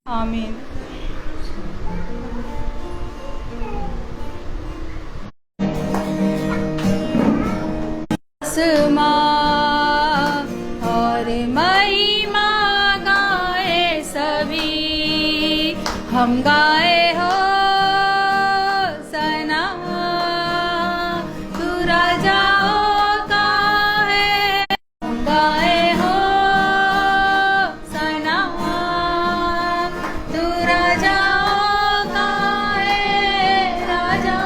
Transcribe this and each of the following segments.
आमीन। और महिमा गाए सभी, हम गाए हो सना, तू राजाओं का है। हम गाए हो सना, तू राजाओं का है राजा।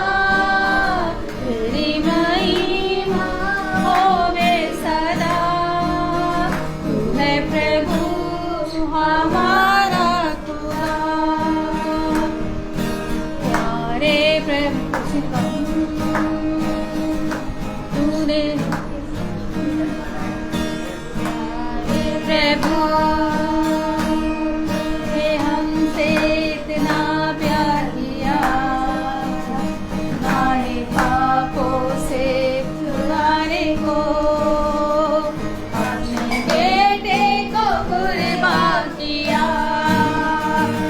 तेरी महिमा होवे सदा, तू है प्रभु हमारा खुदा। प्यारे प्रभु तूने, प्यारे प्रभु ने हमसे इतना प्यार किया, हमारे पापों से छुड़ाने को अपने बेटे को कुर्बान किया।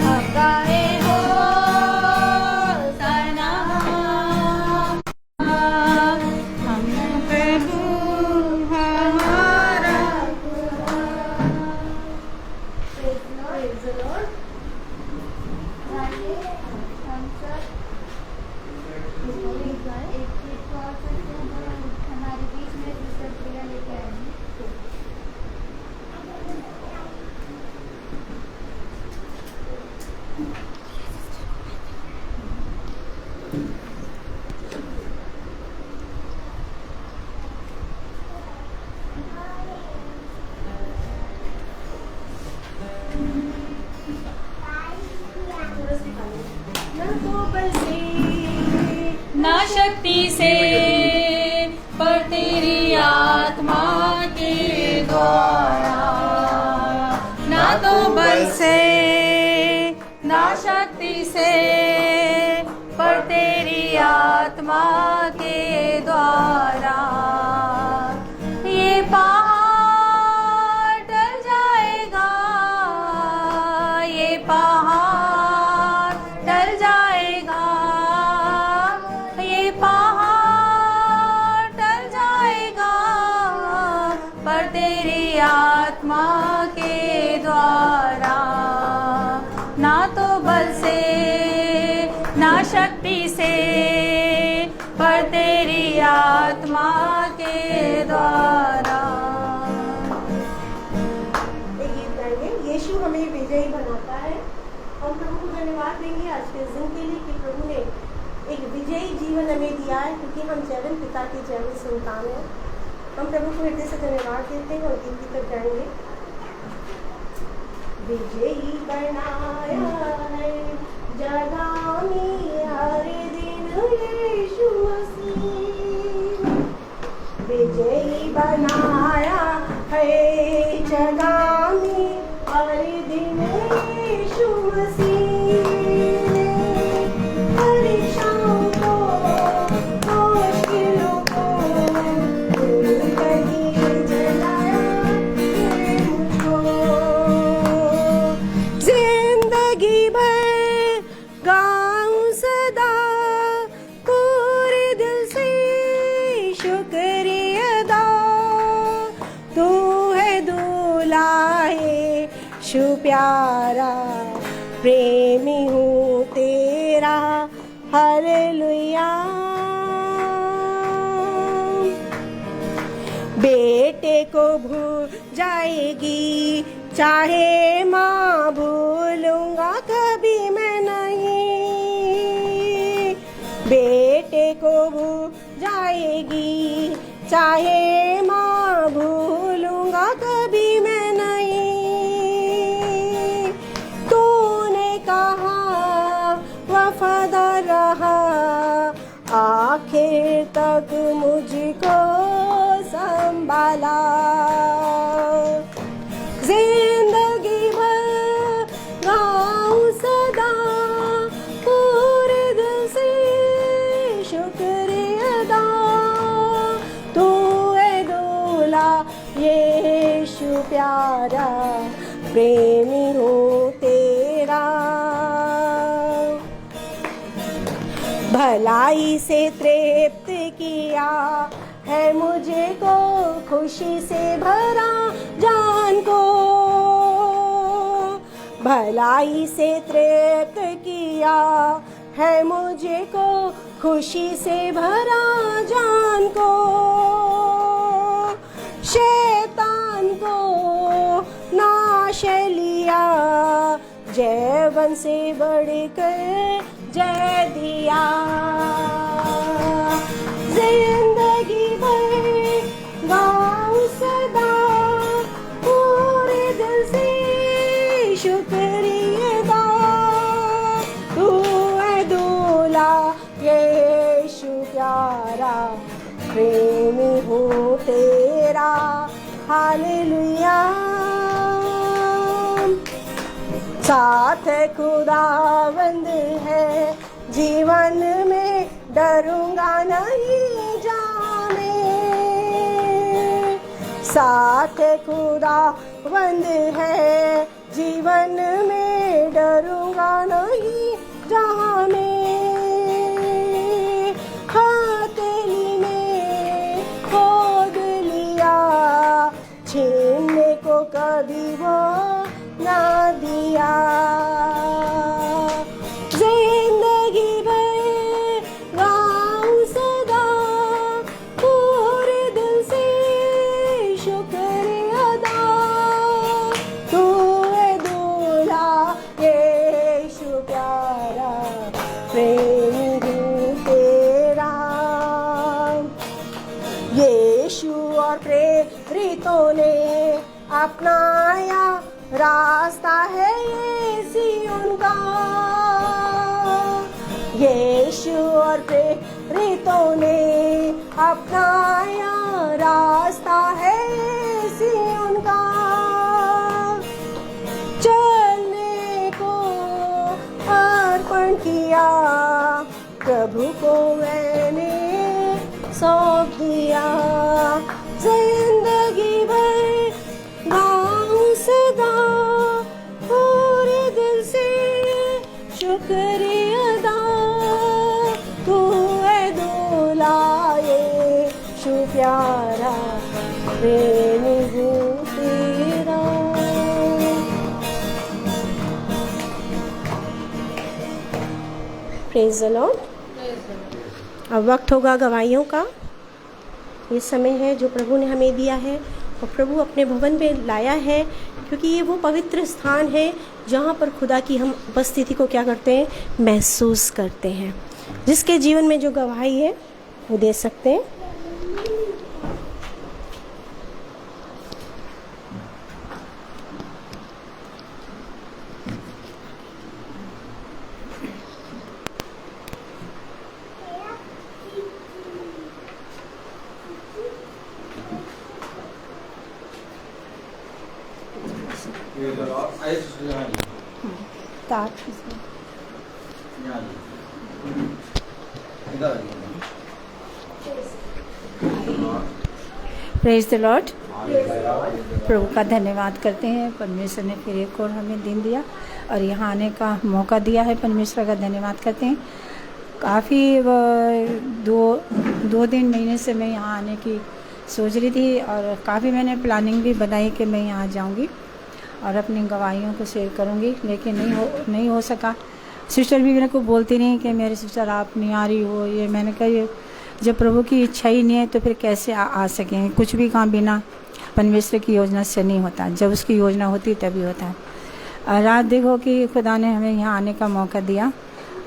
हम गाए हो सना, हम प्रभु हमारा। Praise the Lord. आइए हम सब एक गीत गा सकते हैं जो हमारे बीच में सिस्टर प्रिया लेके आएंगी। ना शक्ति से पर तेरी आत्मा के द्वारा, ना तो बल से ना शक्ति से पर तेरी आत्मा के द्वारा। ये पहाड़ टल जाएगा, ये पहाड़ टल जाएगा, ये पहाड़ टल जाएगा, पर तेरी आत्मा के द्वारा। ना तो बल से ना शक्ति से पर तेरी आत्मा के द्वारा। एक गीत गाएंगे, यीशु हमें विजयी बनाता है। हम प्रभु को धन्यवाद देंगे आज के दिन के लिए कि प्रभु ने एक विजयी जीवन हमें दिया है, क्योंकि हम जैवन पिता के जैवन संतान हैं। हम प्रभु को हृदय से धन्यवाद देते हैं और गीत तक गाएंगे। विजयी बनाया है जगामी हर दिन यीशु मसीह, विजयी बनाया है जगामी हर दिन यीशु मसीह। परीक्षाओं को मुश्किलों को दूर कहीं जलाया है मुझको। जिंदगी भर गाऊं सदा पूरे दिल से शुक्रिया अदा। तू है दुलाहे शु प्यारा, प्रेमी हूँ तेरा हालेलुया। बेटे को भूल जाएगी चाहे माँ, भूलूंगा कभी मैं नहीं। बेटे को भूल जाएगी चाहे माँ, भूलूंगा कभी मैं नहीं। तूने कहा वफादार रहा, आखिर तक मुझको संभाला। जिंदगी भर गाऊं सदा पूरे दिल से शुक्रिया अदा। तू है दूल्हा यीशु प्यारा, प्रेमी हो तेरा। भलाई से तृप्त किया है मुझे को, खुशी से भरा जान को। भलाई से तृप्त किया है मुझे को, खुशी से भरा जान को। शैतान को नाश लिया, जैवन से बढ़कर जय दिया। जिंदगी भर गाऊं सदा पूरे दिल से शुक्रिया अदा। तू है दूल्हा यीशु प्यारा, प्रेमी हो तेरा। हालेलुया। साथ खुदावंद है जीवन में, डरूंगा नहीं जाने। साथ खुदावंद है जीवन में, डरूंगा नहीं जाने। हथेली में खोद लिया, छीनने को कभी वो ना दिया। जिंदगी भर गाऊं सदा पूरे दिल से शुक्रिया अदा। तू है दूल्हा यीशु प्यारा, प्रेमी हूँ तेरा। यीशु और प्रेरितों ने अपनाया रास्ता है ये सिय्योन का। यीशु और प्रेरितों ने अपनाया रास्ता है ये सिय्योन का। चलने को अर्पण किया, प्रभु को मैंने सौंप दिया। जिंदगी भर गाऊं सदा पूरे दिल से शुक्रिया अदा। तू है दूल्हा यीशु प्यारा, प्रेमी हूँ तेरा। Praise the Lord. अब वक्त होगा गवाहियों का। ये समय है जो प्रभु ने हमें दिया है और प्रभु अपने भवन में लाया है, क्योंकि ये वो पवित्र स्थान है जहाँ पर खुदा की हम उपस्थिति को क्या करते हैं, महसूस करते हैं। जिसके जीवन में जो गवाही है वो दे सकते हैं। Praise the Lord. प्रभु का धन्यवाद करते हैं, परमेश्वर ने फिर एक और हमें दिन दिया और यहाँ आने का मौका दिया है। परमेश्वर का धन्यवाद करते हैं। काफ़ी दो दिन महीने से मैं यहाँ आने की सोच रही थी और काफ़ी मैंने प्लानिंग भी बनाई कि मैं यहाँ जाऊँगी और अपनी गवाहियों को शेयर करूँगी, लेकिन नहीं हो सका। सिस्टर भी मेरे को बोलती नहीं कि मेरे सिस्टर आप नहीं आ रही हो। ये मैंने कहा ये जब प्रभु की इच्छा ही नहीं है तो फिर कैसे आ सकेंगे। कुछ भी काम बिना परमेश्वर की योजना से नहीं होता, जब उसकी योजना होती तभी होता है। और रात देखो कि खुदा ने हमें यहाँ आने का मौका दिया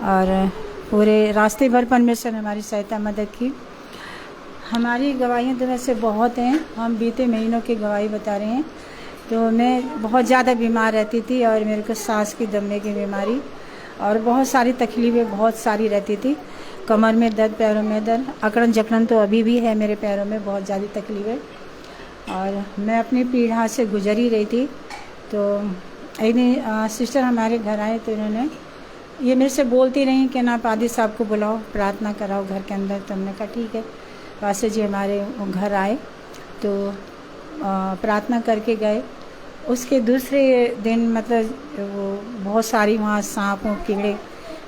और पूरे रास्ते भर परमेश्वर ने हमारी सहायता मदद की। हमारी गवाहियाँ तो वैसे बहुत हैं, हम बीते महीनों की गवाही बता रहे हैं। तो मैं बहुत ज़्यादा बीमार रहती थी और मेरे को सांस की दमे की बीमारी और बहुत सारी तकलीफ़ें बहुत सारी रहती थी। कमर में दर्द, पैरों में दर्द, अकड़न जकड़न तो अभी भी है मेरे पैरों में, बहुत ज़्यादा तकलीफ है। और मैं अपनी पीड़ा से गुजर ही रही थी, तो एक दिन सिस्टर हमारे घर आए, तो इन्होंने ये मेरे से बोलती रही कि ना पादी साहब को बुलाओ, प्रार्थना कराओ घर के अंदर। तो हमने कहा ठीक है। पास्टर जी हमारे घर आए, तो प्रार्थना करके गए। उसके दूसरे दिन मतलब वो बहुत सारी वहाँ सांप और कीड़े,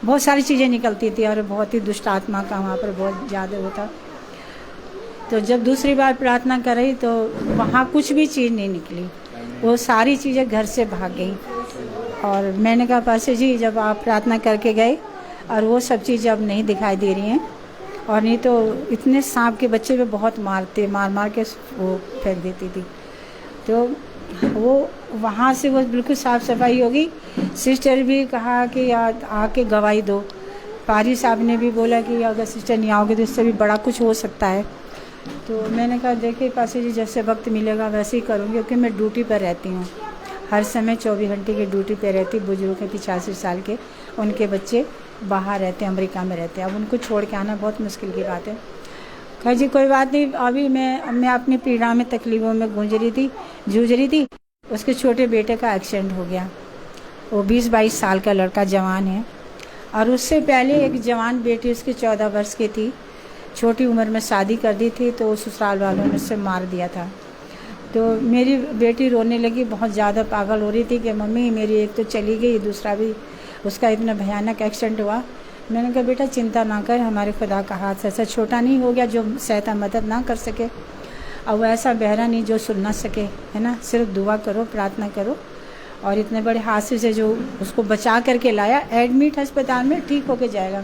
बहुत सारी चीज़ें निकलती थी और बहुत ही दुष्ट आत्मा का वहाँ पर बहुत ज़्यादा होता। तो जब दूसरी बार प्रार्थना करी तो वहाँ कुछ भी चीज़ नहीं निकली, वो सारी चीज़ें घर से भाग गई। और मैंने कहा पास्टर जी जब आप प्रार्थना करके गए और वो सब चीज़ें अब नहीं दिखाई दे रही हैं, और नहीं तो इतने सांप के बच्चे पे बहुत मार के वो फेंक देती थी। तो वो वहाँ से वो बिल्कुल साफ़ सफाई होगी। सिस्टर भी कहा कि आके गवाही दो। पारी साहब ने भी बोला कि अगर सिस्टर नहीं आओगे तो इससे भी बड़ा कुछ हो सकता है। तो मैंने कहा देखिए पास्टर जी जैसे वक्त मिलेगा वैसे ही करूँगी, क्योंकि मैं ड्यूटी पर रहती हूँ, हर समय 24 घंटे की ड्यूटी पे रहती। बुजुर्ग हैं 85 साल के, उनके बच्चे बाहर रहते हैं, अमेरिका में रहते हैं, अब उनको छोड़ के आना बहुत मुश्किल की बात है। कहा जी कोई बात नहीं, अभी मैं अपनी पीड़ा में तकलीफ़ों में जूझ रही थी। उसके छोटे बेटे का एक्सीडेंट हो गया। वो 20-22 साल का लड़का जवान है, और उससे पहले एक जवान बेटी उसकी 14 वर्ष की थी, छोटी उम्र में शादी कर दी थी, तो ससुराल वालों ने उसे मार दिया था। तो मेरी बेटी रोने लगी, बहुत ज़्यादा पागल हो रही थी कि मम्मी मेरी एक तो चली गई, दूसरा भी उसका इतना भयानक एक्सीडेंट हुआ। मैंने कहा बेटा चिंता ना कर, हमारे खुदा का हाथ ऐसा छोटा नहीं हो गया जो सहायता मदद ना कर सके, और वो ऐसा बहरा नहीं जो सुन ना सके, है ना। सिर्फ दुआ करो, प्रार्थना करो। और इतने बड़े हादसे से जो उसको बचा करके लाया, एडमिट अस्पताल में, ठीक होके जाएगा।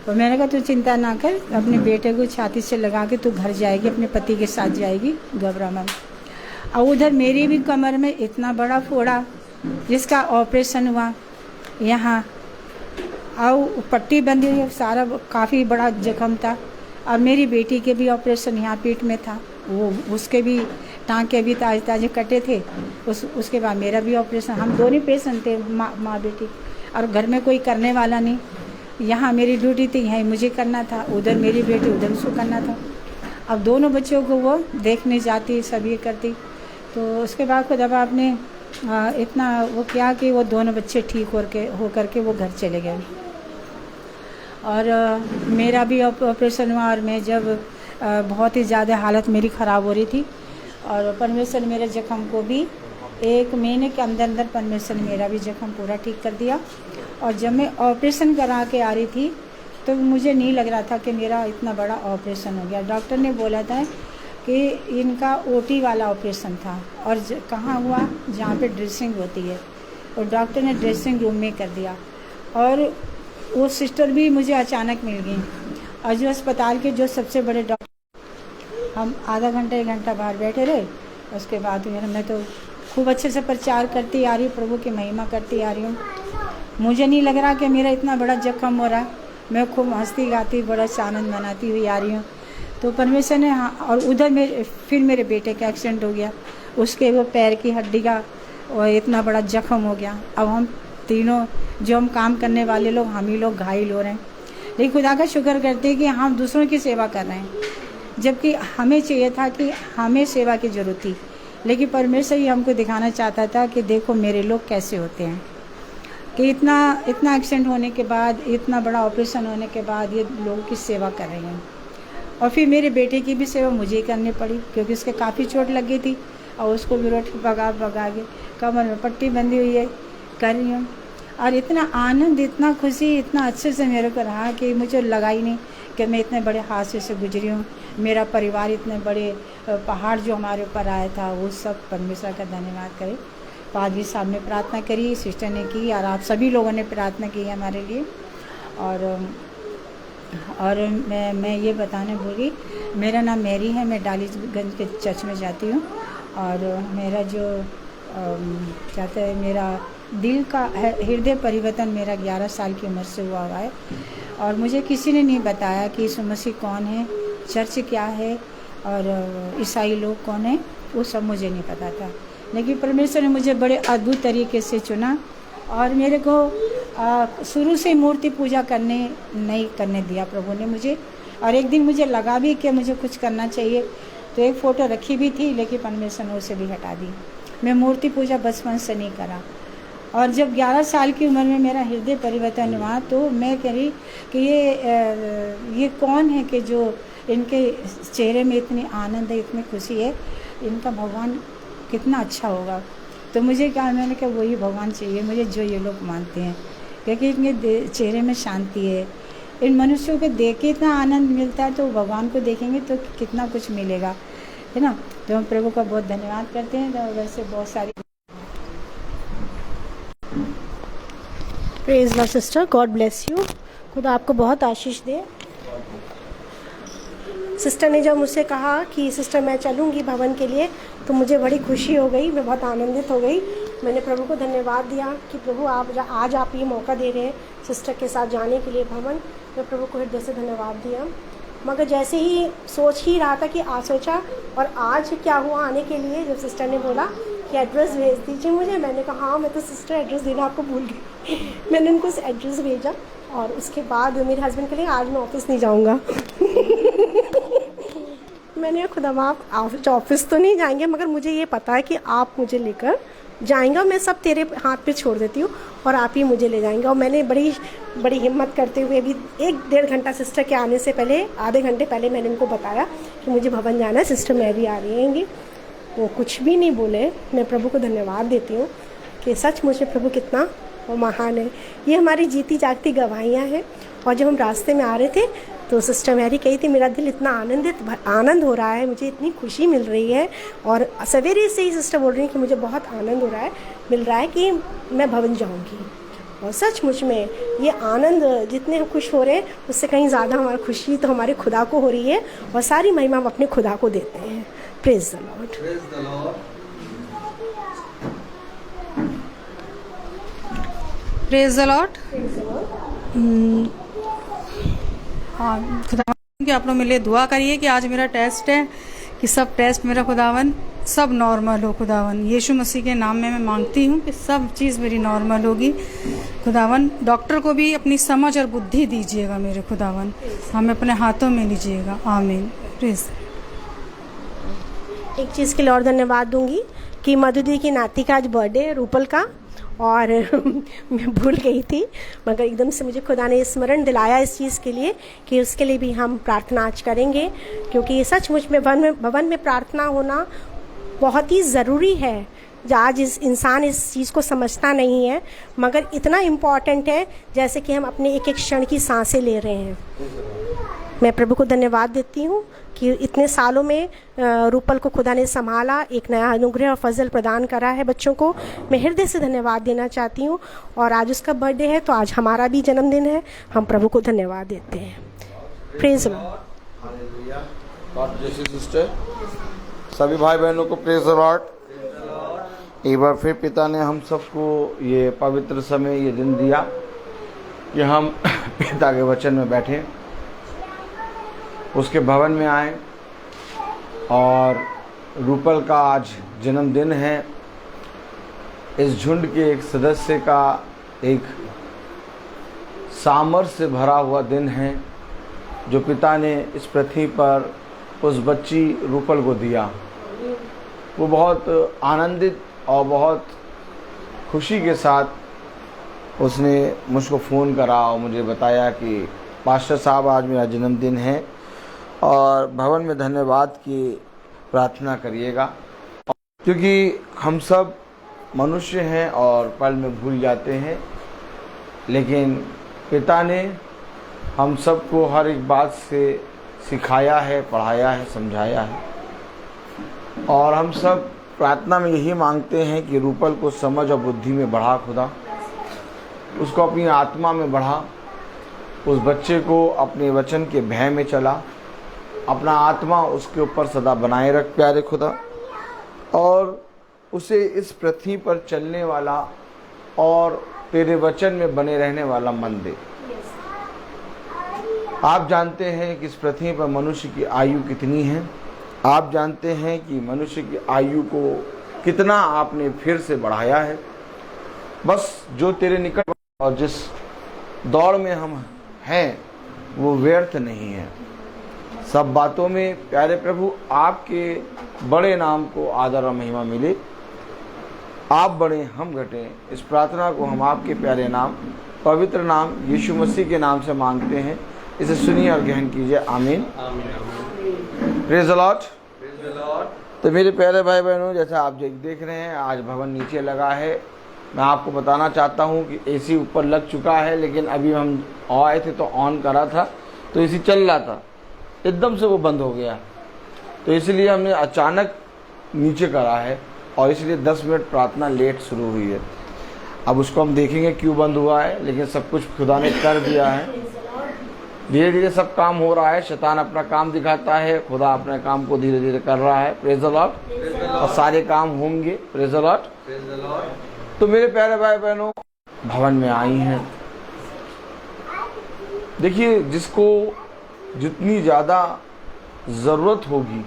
तो मैंने कहा तू चिंता ना कर, अपने बेटे को छाती से लगा के तू घर जाएगी, अपने पति के साथ जाएगी, घबरा मत। और उधर मेरी भी कमर में इतना बड़ा फोड़ा जिसका ऑपरेशन हुआ यहाँ, और पट्टी बंधी हुई, सारा काफ़ी बड़ा जख्म था। और मेरी बेटी के भी ऑपरेशन यहाँ पीठ में था, वो उसके भी टाँके भी ताजे ताजे कटे थे। उसके बाद मेरा भी ऑपरेशन, हम दोनों पेशेंट थे, माँ बेटी, और घर में कोई करने वाला नहीं। यहाँ मेरी ड्यूटी थी, यहाँ मुझे करना था, उधर मेरी बेटी, उधर उसको करना था। अब दोनों बच्चों को वो देखने जाती, सब ये करती। तो उसके बाद खुद अब आपने इतना वो किया कि वो दोनों बच्चे ठीक हो करके वो घर चले गए। और मेरा भी ऑपरेशन हुआ, और मैं जब बहुत ही ज़्यादा हालत मेरी ख़राब हो रही थी, और परमेश्वर मेरे जख्म को भी 1 महीने के अंदर परमेश्वर ने मेरा भी जख्म पूरा ठीक कर दिया। और जब मैं ऑपरेशन करा के आ रही थी तो मुझे नहीं लग रहा था कि मेरा इतना बड़ा ऑपरेशन हो गया। डॉक्टर ने बोला था कि इनका ओटी वाला ऑपरेशन था, और कहाँ हुआ, जहाँ पे ड्रेसिंग होती है, और डॉक्टर ने ड्रेसिंग रूम में कर दिया। और वो सिस्टर भी मुझे अचानक मिल गई, और जो अस्पताल के जो सबसे बड़े डॉक्टर, हम आधा घंटा 1 घंटा बाहर बैठे रहे। उसके बाद मैं तो खूब अच्छे से प्रचार करती आ रही हूँ, प्रभु की महिमा करती आ रही हूँ। मुझे नहीं लग रहा कि मेरा इतना बड़ा जख्म हो रहा है, मैं खूब हंसती गाती बड़ा आनंद मनाती हुई आ रही हूँ। तो परमेश्वर ने, और उधर फिर मेरे बेटे का एक्सीडेंट हो गया, उसके वो पैर की हड्डी का और इतना बड़ा जख्म हो गया। अब हम तीनों जो हम काम करने वाले लोग, हम ही लोग घायल हो रहे हैं। लेकिन खुदा का शुक्र करते हैं कि हम दूसरों की सेवा कर रहे हैं, जबकि हमें चाहिए था कि हमें सेवा की ज़रूरत थी, लेकिन परमेश्वर ही हमको दिखाना चाहता था कि देखो मेरे लोग कैसे होते हैं, कि इतना एक्सीडेंट होने के बाद, इतना बड़ा ऑपरेशन होने के बाद ये लोगों की सेवा कर रहे हैं। और फिर मेरे बेटे की भी सेवा मुझे ही करनी पड़ी, क्योंकि उसके काफ़ी चोट लग गई थी, और उसको भी रोटी भगा के कमर में पट्टी बंधी हुई है, कर रही हूँ। और इतना आनंद, इतना खुशी, इतना अच्छे से मेरे को रहा कि मुझे लगा ही नहीं कि मैं इतने बड़े हादसे से गुजरी हूँ। मेरा परिवार इतने बड़े पहाड़ जो हमारे ऊपर आया था, वो सब परमेश्वर का धन्यवाद करे। पादरी साहब ने प्रार्थना करी, सिस्टर ने की, और आप सभी लोगों ने प्रार्थना की हमारे लिए। और मैं ये बताने भूल गई, मेरा नाम मैरी है, मैं डालीगंज के चर्च में जाती हूँ। और मेरा जो चाहता है, मेरा दिल का हृदय परिवर्तन मेरा 11 साल की उम्र से हुआ है। और मुझे किसी ने नहीं बताया कि यीशु मसीह कौन है, चर्च क्या है, और ईसाई लोग कौन है, वो सब मुझे नहीं पता था। लेकिन परमेश्वर ने मुझे बड़े अद्भुत तरीके से चुना, और मेरे को शुरू से मूर्ति पूजा नहीं करने दिया प्रभु ने मुझे। और एक दिन मुझे लगा भी कि मुझे कुछ करना चाहिए, तो एक फ़ोटो रखी भी थी, लेकिन परमेश्वर ने उसे भी हटा दी। मैं मूर्ति पूजा बचपन से नहीं करा। और जब 11 साल की उम्र में मेरा हृदय परिवर्तन हुआ, तो मैं कह रही कि ये कौन है कि जो इनके चेहरे में इतनी आनंद है, इतनी खुशी है, इनका भगवान कितना अच्छा होगा। तो मुझे क्या, मैंने कहा वही भगवान चाहिए मुझे जो ये लोग मानते हैं, क्योंकि इनके चेहरे में शांति है। इन मनुष्यों को देख के इतना आनंद मिलता है, तो भगवान को देखेंगे तो कितना कुछ मिलेगा, है ना। तो हम प्रभु का बहुत धन्यवाद करते हैं। तो वैसे बहुत सारी praise Lord sister, God bless you, खुदा आपको बहुत आशीष दे। सिस्टर ने जब मुझसे कहा कि सिस्टर मैं चलूँगी भवन के लिए, तो मुझे बड़ी खुशी हो गई, मैं बहुत आनंदित हो गई। मैंने प्रभु को धन्यवाद दिया कि प्रभु आज आप ये मौका दे रहे हैं सिस्टर के साथ जाने के लिए भवन। मैं प्रभु को हृदय से धन्यवाद दिया। मगर जैसे ही सोच ही रहा था कि सोचा, और आज क्या हुआ आने के लिए, जब सिस्टर ने बोला कि एड्रेस भेज दीजिए मुझे, मैंने कहा हाँ मैं तो सिस्टर एड्रेस देना आपको भूल गई। मैंने उनको एड्रेस भेजा, और उसके बाद मेरे हस्बैंड के लिए आज मैं ऑफिस नहीं जाऊँगा। मैंने खुदा आप ऑफिस तो नहीं जाएंगे, मगर मुझे ये पता है कि आप मुझे लेकर जाएंगे, मैं सब तेरे हाथ पे छोड़ देती हूँ और आप ही मुझे ले जाएंगे। और मैंने बड़ी हिम्मत करते हुए भी 1-1.5 घंटा सिस्टर के आने से पहले, आधे घंटे पहले मैंने उनको बताया कि मुझे भवन जाना है, सिस्टर मैं भी आ रही हैंगी। वो कुछ भी नहीं बोले। मैं प्रभु को धन्यवाद देती हूँ कि सच मुझे प्रभु कितना वो महान है। ये हमारी जीती जागती गवाहियाँ हैं। और जब हम रास्ते में आ रहे थे, तो सिस्टर मैरी कही थी मेरा दिल इतना आनंद हो रहा है, मुझे इतनी खुशी मिल रही है। और सवेरे से ही सिस्टर बोल रही हैं कि मुझे बहुत आनंद मिल रहा है कि मैं भवन जाऊंगी। और सचमुच में ये आनंद जितने हम खुश हो रहे हैं, उससे कहीं ज़्यादा हमारी खुशी तो हमारे खुदा को हो रही है, और सारी महिमा हम अपने खुदा को देते हैं। Praise the Lord. Praise the Lord. हाँ, खुदावन कि आप लोग मेरे लिए दुआ करिए कि आज मेरा टेस्ट है, कि सब टेस्ट मेरा खुदावन सब नॉर्मल हो। खुदावन यीशु मसीह के नाम में मैं मांगती हूँ कि सब चीज़ मेरी नॉर्मल होगी। खुदावन डॉक्टर को भी अपनी समझ और बुद्धि दीजिएगा मेरे खुदावन, हमें अपने हाथों में लीजिएगा। आमीन। प्लीज़ एक चीज़ के लिए और धन्यवाद दूंगी कि मधुदी की नाती का आज बर्थडे है, रूपल का, और मैं भूल गई थी, मगर एकदम से मुझे खुदा ने स्मरण दिलाया इस चीज़ के लिए कि उसके लिए भी हम प्रार्थना आज करेंगे, क्योंकि सचमुच में भवन में प्रार्थना होना बहुत ही ज़रूरी है। आज इंसान इस चीज़ को समझता नहीं है, मगर इतना इम्पॉर्टेंट है जैसे कि हम अपने एक एक क्षण की सांसें ले रहे हैं। मैं प्रभु को धन्यवाद देती हूँ कि इतने सालों में रूपल को खुदा ने संभाला, एक नया अनुग्रह और फजल प्रदान करा है बच्चों को। मैं हृदय से धन्यवाद देना चाहती हूँ। और आज उसका बर्थडे है, तो आज हमारा भी जन्मदिन है, हम प्रभु को धन्यवाद देते हैं। Praise Lord. सिस्टर सभी भाई बहनों को प्रेज लॉर्ड। एक बार फिर पिता ने हम सबको ये पवित्र समय, ये दिन दिया कि हम पिता के वचन में बैठे, उसके भवन में आए। और रूपल का आज जन्मदिन है। इस झुंड के एक सदस्य का एक सामर्थ्य से भरा हुआ दिन है, जो पिता ने इस पृथ्वी पर उस बच्ची रूपल को दिया। वो बहुत आनंदित और बहुत खुशी के साथ उसने मुझको फ़ोन करा और मुझे बताया कि पास्टर साहब आज मेरा जन्मदिन है और भवन में धन्यवाद की प्रार्थना करिएगा, क्योंकि हम सब मनुष्य हैं और पल में भूल जाते हैं, लेकिन पिता ने हम सबको हर एक बात से सिखाया है, पढ़ाया है, समझाया है। और हम सब प्रार्थना में यही मांगते हैं कि रूपल को समझ और बुद्धि में बढ़ा खुदा, उसको अपनी आत्मा में बढ़ा, उस बच्चे को अपने वचन के भय में चला, अपना आत्मा उसके ऊपर सदा बनाए रख प्यारे खुदा, और उसे इस पृथ्वी पर चलने वाला और तेरे वचन में बने रहने वाला मन दे। आप जानते हैं कि इस पृथ्वी पर मनुष्य की आयु कितनी है, आप जानते हैं कि मनुष्य की आयु को कितना आपने फिर से बढ़ाया है। बस जो तेरे निकट और जिस दौड़ में हम हैं वो व्यर्थ नहीं है। सब बातों में प्यारे प्रभु आपके बड़े नाम को आदर और महिमा मिले। आप बढ़े हम घटें, इस प्रार्थना को हम आपके प्यारे नाम पवित्र नाम यीशु मसीह के नाम से मांगते हैं। इसे सुनिए और ग्रहण कीजिए। आमीन। Praise the Lord. तो मेरे प्यारे भाई बहनों, जैसा आप देख रहे हैं आज भवन नीचे लगा है। मैं आपको बताना चाहता हूं कि एसी ऊपर लग चुका है, लेकिन अभी हम आए थे तो ऑन करा था तो एसी चल रहा था, एकदम से वो बंद हो गया। तो इसलिए हमने अचानक नीचे करा है और इसलिए 10 मिनट प्रार्थना लेट शुरू हुई है। अब उसको हम देखेंगे क्यों बंद हुआ है, लेकिन सब कुछ खुदा ने कर दिया है। धीरे धीरे सब काम हो रहा है। शैतान अपना काम दिखाता है, खुदा अपने काम को धीरे धीरे कर रहा है। Praise the Lord. और सारे काम होंगे। Praise the Lord. तो मेरे प्यारे भाई बहनों, भवन में आई हैं। देखिए, जिसको जितनी ज़्यादा ज़रूरत होगी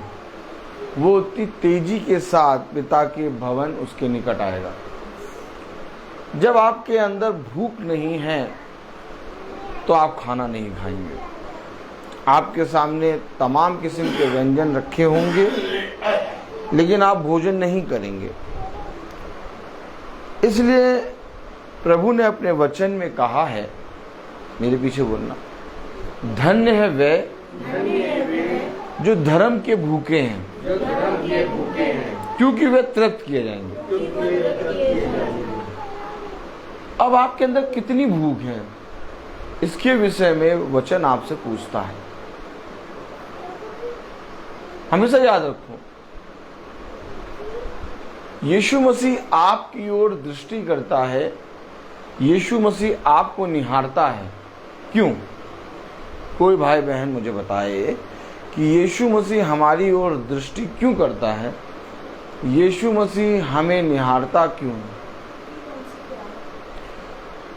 वो उतनी तेजी के साथ पिता के भवन उसके निकट आएगा। जब आपके अंदर भूख नहीं है तो आप खाना नहीं खाएंगे। आपके सामने तमाम किस्म के व्यंजन रखे होंगे, लेकिन आप भोजन नहीं करेंगे। इसलिए प्रभु ने अपने वचन में कहा है, मेरे पीछे बोलना, धन्य है वे जो धर्म के भूखे हैं, क्योंकि वे तृप्त किए जाएंगे। अब आपके अंदर कितनी भूख है, इसके विषय में वचन आपसे पूछता है। हमेशा याद रखो, यीशु मसीह आपकी ओर दृष्टि करता है। यीशु मसीह आपको निहारता है। क्यों? कोई भाई बहन मुझे बताए कि यीशु मसीह हमारी ओर दृष्टि क्यों करता है? यीशु मसीह हमें निहारता क्यों?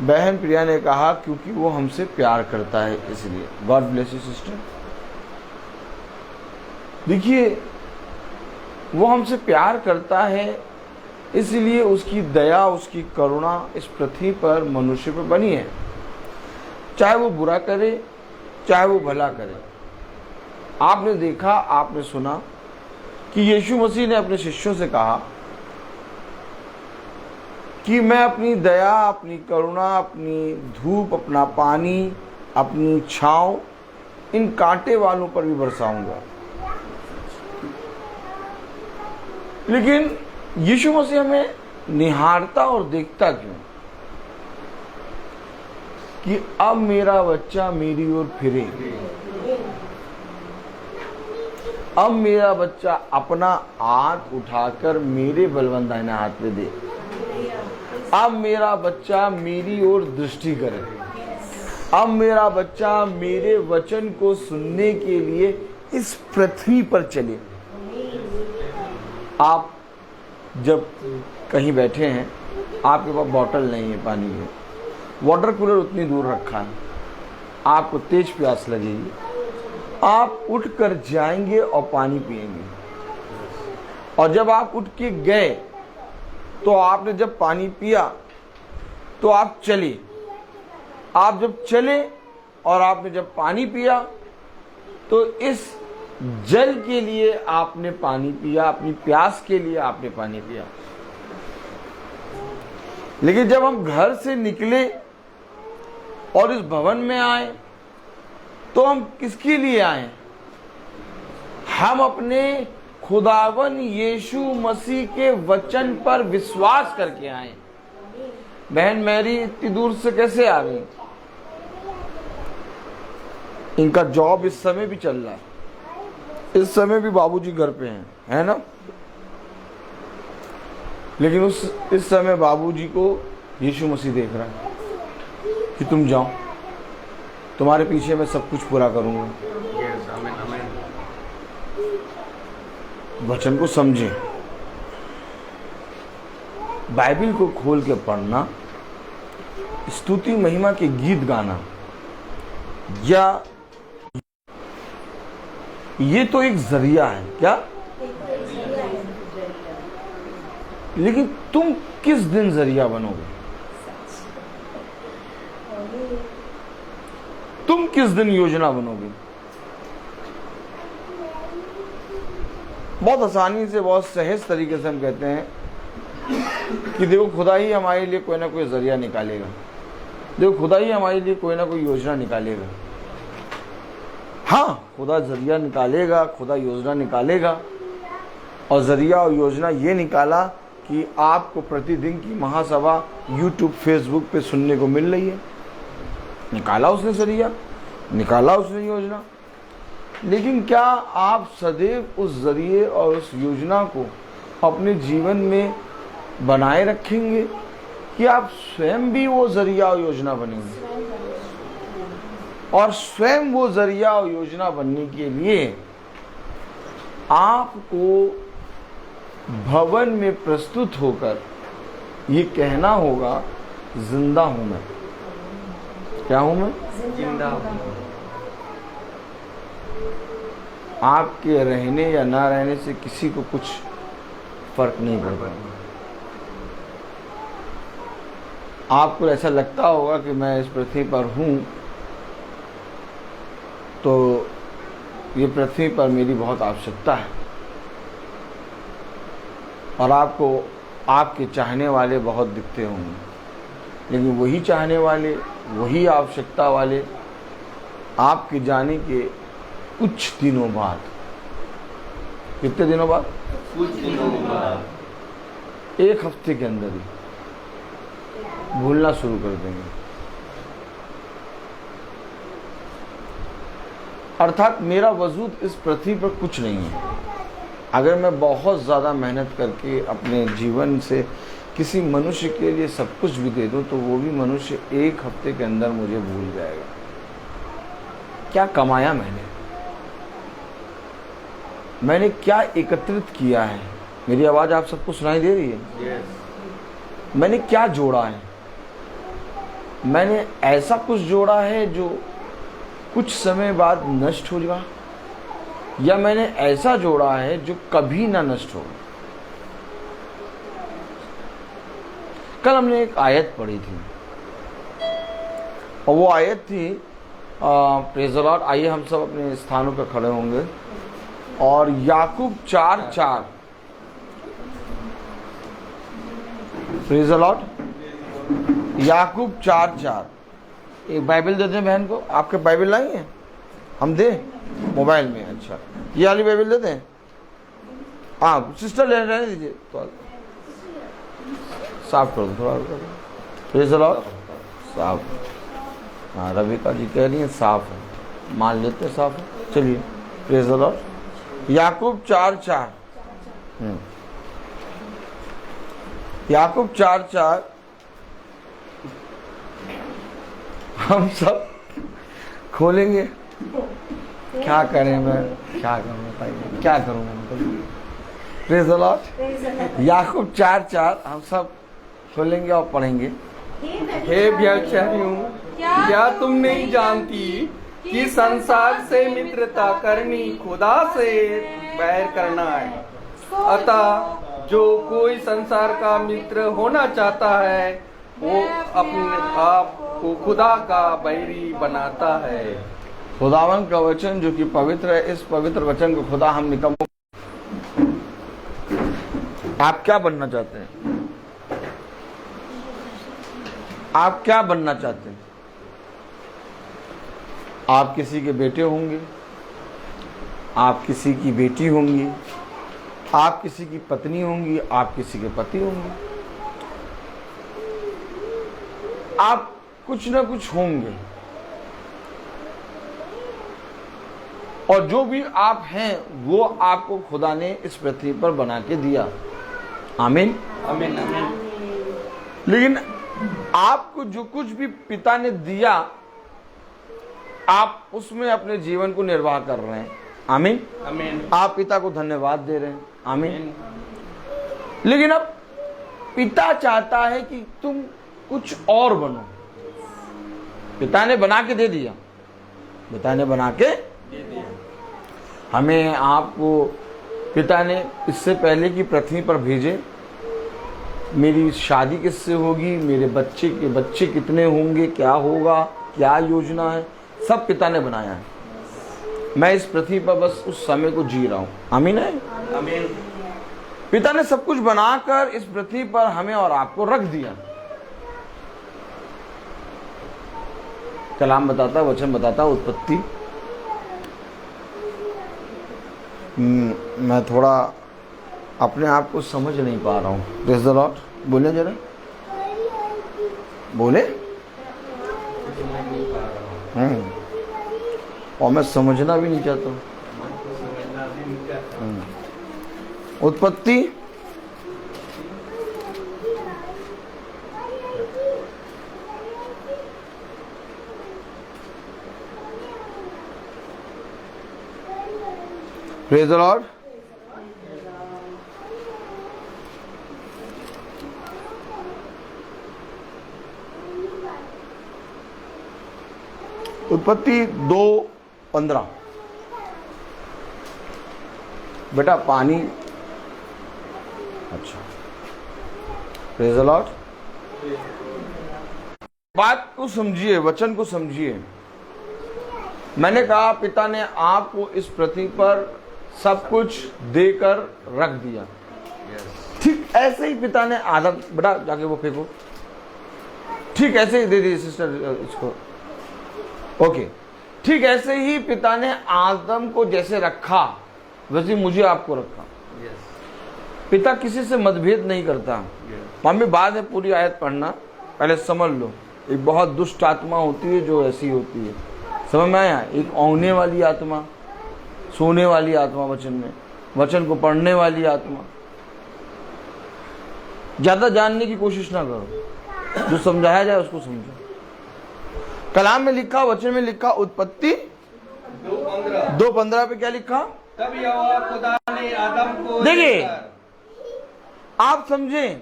बहन प्रिया ने कहा क्योंकि वो हमसे प्यार करता है, इसलिए। God bless you sister. देखिए, वो हमसे प्यार करता है, इसलिए उसकी दया, उसकी करुणा इस पृथ्वी पर मनुष्य पर बनी है। चाहे वो बुरा करे, चाहे वो भला करे। आपने देखा, आपने सुना कि यीशु मसीह ने अपने शिष्यों से कहा कि मैं अपनी दया, अपनी करुणा, अपनी धूप, अपना पानी, अपनी छांव इन कांटे वालों पर भी बरसाऊंगा। लेकिन यीशु मसीह हमें निहारता और देखता क्यों? कि अब मेरा बच्चा मेरी ओर फिरे, अब मेरा बच्चा अपना हाथ उठाकर मेरे बलवंत दाहिने हाथ पे दे, अब मेरा बच्चा मेरी ओर दृष्टि करे, अब मेरा बच्चा मेरे वचन को सुनने के लिए इस पृथ्वी पर चले। आप जब कहीं बैठे हैं, आपके पास बोतल नहीं है पानी की, वाटर कूलर उतनी दूर रखा है, आपको तेज प्यास लगेगी, आप उठकर जाएंगे और पानी पिएंगे। और जब आप उठ के गए तो आपने जब पानी पिया तो आप चले। आप जब चले और आपने जब पानी पिया तो इस जल के लिए आपने पानी पिया, अपनी प्यास के लिए आपने पानी पिया। लेकिन जब हम घर से निकले और इस भवन में आए तो हम किसके लिए आए? हम अपने खुदावन यीशु मसीह के वचन पर विश्वास करके आए। बहन मैरी इतनी दूर से कैसे आ गई? इनका जॉब इस समय भी चल रहा है, इस समय भी बाबूजी घर पे हैं, है ना? लेकिन इस समय बाबूजी को यीशु मसीह देख रहा है कि तुम जाओ, तुम्हारे पीछे मैं सब कुछ पूरा करूंगा। वचन को समझें, बाइबल को खोल के पढ़ना, स्तुति महिमा के गीत गाना, या ये तो एक जरिया है। क्या? लेकिन तुम किस दिन जरिया बनोगे? तुम किस दिन योजना बनोगे? बहुत आसानी से, बहुत सहज तरीके से हम कहते हैं कि देखो खुदा ही हमारे लिए कोई ना कोई जरिया निकालेगा, देखो खुदा ही हमारे लिए कोई ना कोई योजना निकालेगा। हाँ, खुदा जरिया निकालेगा, खुदा योजना निकालेगा। और जरिया और योजना ये निकाला कि आपको प्रतिदिन की महासभा यूट्यूब फेसबुक पे सुनने को मिल रही है। निकाला उसने जरिया, निकाला उसने योजना। लेकिन क्या आप सदैव उस जरिए और उस योजना को अपने जीवन में बनाए रखेंगे कि आप स्वयं भी वो जरिया और योजना बनेंगे? और स्वयं वो जरिया और योजना बनने के लिए आपको भवन में प्रस्तुत होकर ये कहना होगा, जिंदा हूं मैं। क्या हूं मैं? जिंदा हूं। आपके रहने या ना रहने से किसी को कुछ फर्क नहीं पड़ता। आपको ऐसा लगता होगा कि मैं इस पृथ्वी पर हूं तो ये पृथ्वी पर मेरी बहुत आवश्यकता है, और आपको आपके चाहने वाले बहुत दिखते होंगे, लेकिन वही चाहने वाले, वही आवश्यकता वाले आपके जाने के कुछ दिनों बाद, कितने दिनों बाद? कुछ दिनों बाद, 1 हफ्ते के अंदर ही भूलना शुरू कर देंगे। अर्थात मेरा वजूद इस पृथ्वी पर कुछ नहीं है। अगर मैं बहुत ज़्यादा मेहनत करके अपने जीवन से किसी मनुष्य के लिए सब कुछ भी दे दूं तो वो भी मनुष्य 1 हफ्ते के अंदर मुझे भूल जाएगा। क्या कमाया मैंने क्या एकत्रित किया है? मेरी आवाज़ आप सबको सुनाई दे रही है? yes. मैंने क्या जोड़ा है? मैंने ऐसा कुछ जोड़ा है जो कुछ समय बाद नष्ट हो जाएगा, या मैंने ऐसा जोड़ा है जो कभी ना नष्ट होगा? कल हमने एक आयत पढ़ी थी और वो आयत थी, प्रेज़ द लॉर्ड। आइए हम सब अपने स्थानों पर खड़े होंगे और याकूब 4:4, प्रेज़ द लॉर्ड। याकूब 4:4। एक बाइबल दे दें बहन को। आपके बाइबल लाई है? हम दें मोबाइल में? अच्छा, ये वाली बाइबल दे दें। हाँ, सिस्टर ले रहने दीजिए, तो साफ कर दो थोड़ा। Praise the Lord. साफ। हाँ, रविका जी कह रही है साफ है, मान लेते हैं साफ है। चलिए, प्रेज़ द लॉर्ड। याकूब 4:4। याकूब 4:4 हम सब खोलेंगे। क्या करें मैं, क्या करूँ बताइए, क्या करूँ मैं? Praise the Lord. याकूब 4:4 हम सब खोलेंगे और पढ़ेंगे। हे व्यभिचारियों, क्या तुम नहीं जानती कि संसार से मित्रता करनी खुदा से बैर करना है? अतः जो कोई संसार का मित्र होना चाहता है वो अपने आप को खुदा का बैरी बनाता है। खुदावन का वचन जो कि पवित्र है, इस पवित्र वचन को खुदा हम निकम्मों। आप क्या बनना चाहते हैं? आप क्या बनना चाहते हैं? आप किसी के बेटे होंगे, आप किसी की बेटी होंगी, आप किसी की पत्नी होंगी, आप किसी के पति होंगे, आप कुछ ना कुछ होंगे। और जो भी आप हैं वो आपको खुदा ने इस पृथ्वी पर बना के दिया। आमीन, आमीन, आमीन। लेकिन आपको जो कुछ भी पिता ने दिया, आप उसमें अपने जीवन को निर्वाह कर रहे हैं। आमीन, आमीन। आप पिता को धन्यवाद दे रहे हैं। आमीन। लेकिन अब पिता चाहता है कि तुम कुछ और बनो। पिता ने बना के दे दिया, पिता ने बना के दे दिया। हमें आपको पिता ने इससे पहले कि पृथ्वी पर भेजे, मेरी शादी किससे होगी, मेरे बच्चे के बच्चे कितने होंगे, क्या होगा, क्या योजना है, सब पिता ने बनाया है। मैं इस पृथ्वी पर बस उस समय को जी रहा हूं। आमीन है। आमीन। पिता ने सब कुछ बनाकर इस पृथ्वी पर हमें और आपको रख दिया। कलाम बताता, वचन बताता, उत्पत्ति। मैं थोड़ा अपने आप को समझ नहीं पा रहा हूँ। Praise the Lord. बोले जरा, बोले। और मैं समझना भी नहीं चाहता हूँ। उत्पत्ति प्रेज़ द लॉर्ड। उत्पत्ति 2:15। बेटा पानी, अच्छा, प्रेज़ द लॉर्ड। बात को समझिए, वचन को समझिए। मैंने कहा पिता ने आपको इस पृथ्वी पर सब कुछ देकर रख दिया। ठीक ऐसे ही पिता ने आदम, बेटा जाके वो फेंको, ठीक ऐसे ही दे दी सिस्टर इसको। ओके, ठीक ऐसे ही पिता ने आदम को जैसे रखा वैसे मुझे आपको रखा। पिता किसी से मतभेद नहीं करता। मम्मी बाद में पूरी आयत पढ़ना, पहले समझ लो। एक बहुत दुष्ट आत्मा होती है जो ऐसी होती है, समझ में आया? एक औंगने वाली आत्मा, सोने वाली आत्मा, वचन में वचन को पढ़ने वाली आत्मा। ज्यादा जानने की कोशिश ना करो, जो समझाया जाए उसको समझो। कलाम में लिखा, वचन में लिखा, उत्पत्ति 2:15 पे क्या लिखा? तब यहोवा खुदा ने आदम को देखिए, आप समझें,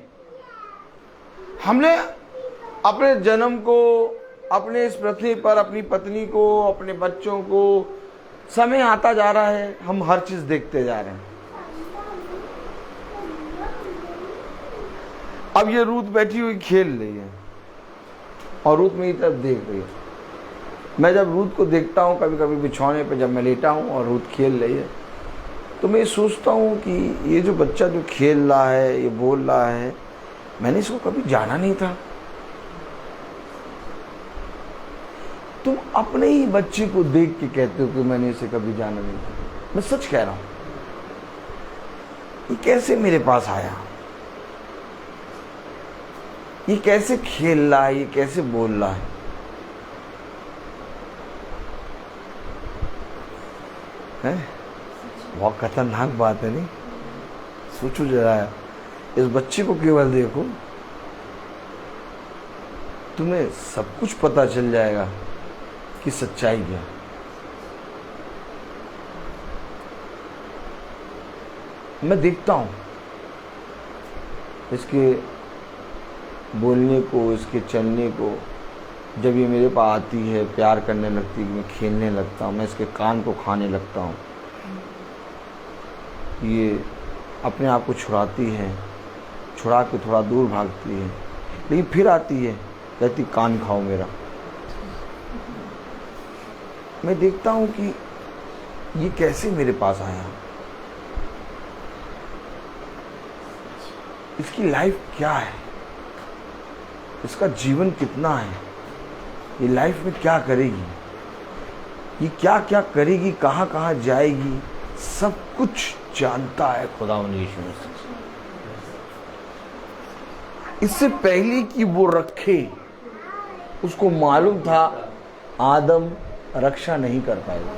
हमने अपने जन्म को, अपने इस पृथ्वी पर अपनी पत्नी को, अपने बच्चों को, समय आता जा रहा है, हम हर चीज देखते जा रहे हैं। अब ये रूथ बैठी हुई खेल रही है और रूथ मेरी तरफ देख रही है। मैं जब रूथ को देखता हूँ, कभी कभी बिछौने पे जब मैं लेटा हूँ और रूथ खेल रही है, तो मैं सोचता हूँ कि ये जो बच्चा जो खेल रहा है, ये बोल रहा है, मैंने इसको कभी जाना नहीं था। तुम अपने ही बच्चे को देख के कहते हो कि मैंने इसे कभी जाना नहीं था। मैं सच कह रहा हूं, ये कैसे मेरे पास आया, ये कैसे खेल रहा है, ये कैसे बोल रहा है। बहुत खतरनाक बात है नहीं? सोचो जरा, इस बच्चे को केवल देखो, तुम्हें सब कुछ पता चल जाएगा कि सच्चाई क्या। मैं देखता हूं इसके बोलने को, इसके चलने को। जब ये मेरे पास आती है, प्यार करने लगती है, मैं खेलने लगता हूँ, मैं इसके कान को खाने लगता हूँ। ये अपने आप को छुड़ाती है, छुड़ा के थोड़ा दूर भागती है, लेकिन फिर आती है, कहती कान खाओ मेरा। मैं देखता हूं कि ये कैसे मेरे पास आया, इसकी लाइफ क्या है, इसका जीवन कितना है, ये लाइफ में क्या करेगी, ये क्या क्या करेगी, कहां कहां जाएगी, सब कुछ जानता है खुदावंद यीशु मसीह। इससे पहले कि वो रखे, उसको मालूम था आदम रक्षा नहीं कर पाएगा।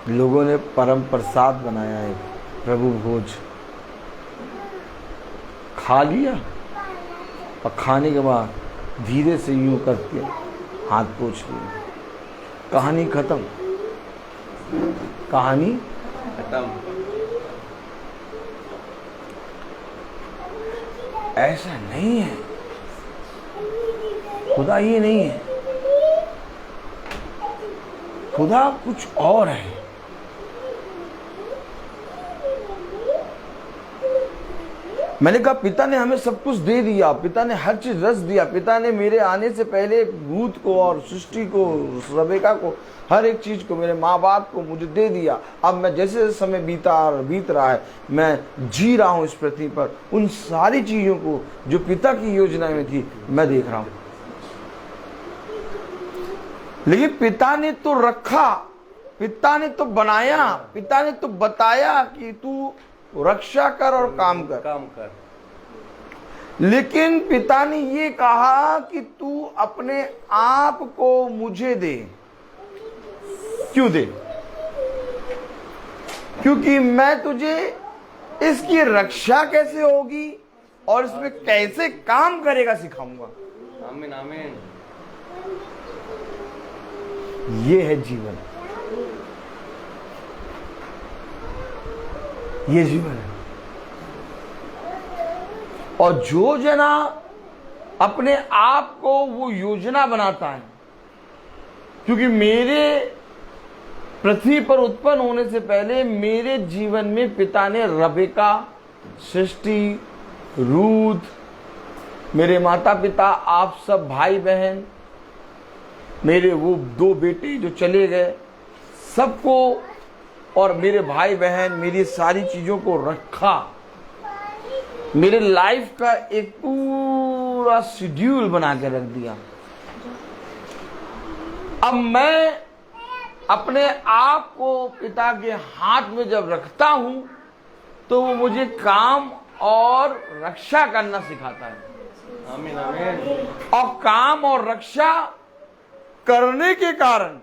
लोगों ने परम प्रसाद बनाया है, प्रभु भोज खा लिया और खाने के बाद धीरे से यूं करके हाथ पोंछ लिया, कहानी खत्म, कहानी खत्म। ऐसा नहीं है, खुदा ये नहीं है, खुदा कुछ और है। मैंने कहा पिता ने हमें सब कुछ दे दिया, पिता ने हर चीज रस दिया, पिता ने मेरे आने से पहले भूत को और सृष्टि को, रबेका को, हर एक चीज को, मेरे माँ बाप को मुझे दे दिया। अब मैं जैसे जैसे समय बीत रहा है, मैं जी रहा हूं इस पृथ्वी पर, उन सारी चीजों को जो पिता की योजना में थी मैं देख रहा हूं। लेकिन पिता ने तो रखा, पिता ने तो बनाया, पिता ने तो बताया कि तू रक्षा कर और काम कर। लेकिन पिता ने ये कहा कि तू अपने आप को मुझे दे। क्यों दे? क्योंकि मैं तुझे इसकी रक्षा कैसे होगी और इसमें कैसे काम करेगा सिखाऊंगा। आमीन आमीन। ये है जीवन, ये जीवन है। और जो जना अपने आप को वो योजना बनाता है, क्योंकि मेरे पृथ्वी पर उत्पन्न होने से पहले मेरे जीवन में पिता ने रबेका, सृष्टि, रूथ, मेरे माता पिता, आप सब भाई बहन, मेरे वो 2 बेटे जो चले गए, सबको, और मेरे भाई बहन, मेरी सारी चीजों को रखा। मेरे लाइफ का एक पूरा शेड्यूल बना के रख दिया। अब मैं अपने आप को पिता के हाथ में जब रखता हूं तो वो मुझे काम और रक्षा करना सिखाता है। आमीन आमीन। और काम और रक्षा करने के कारण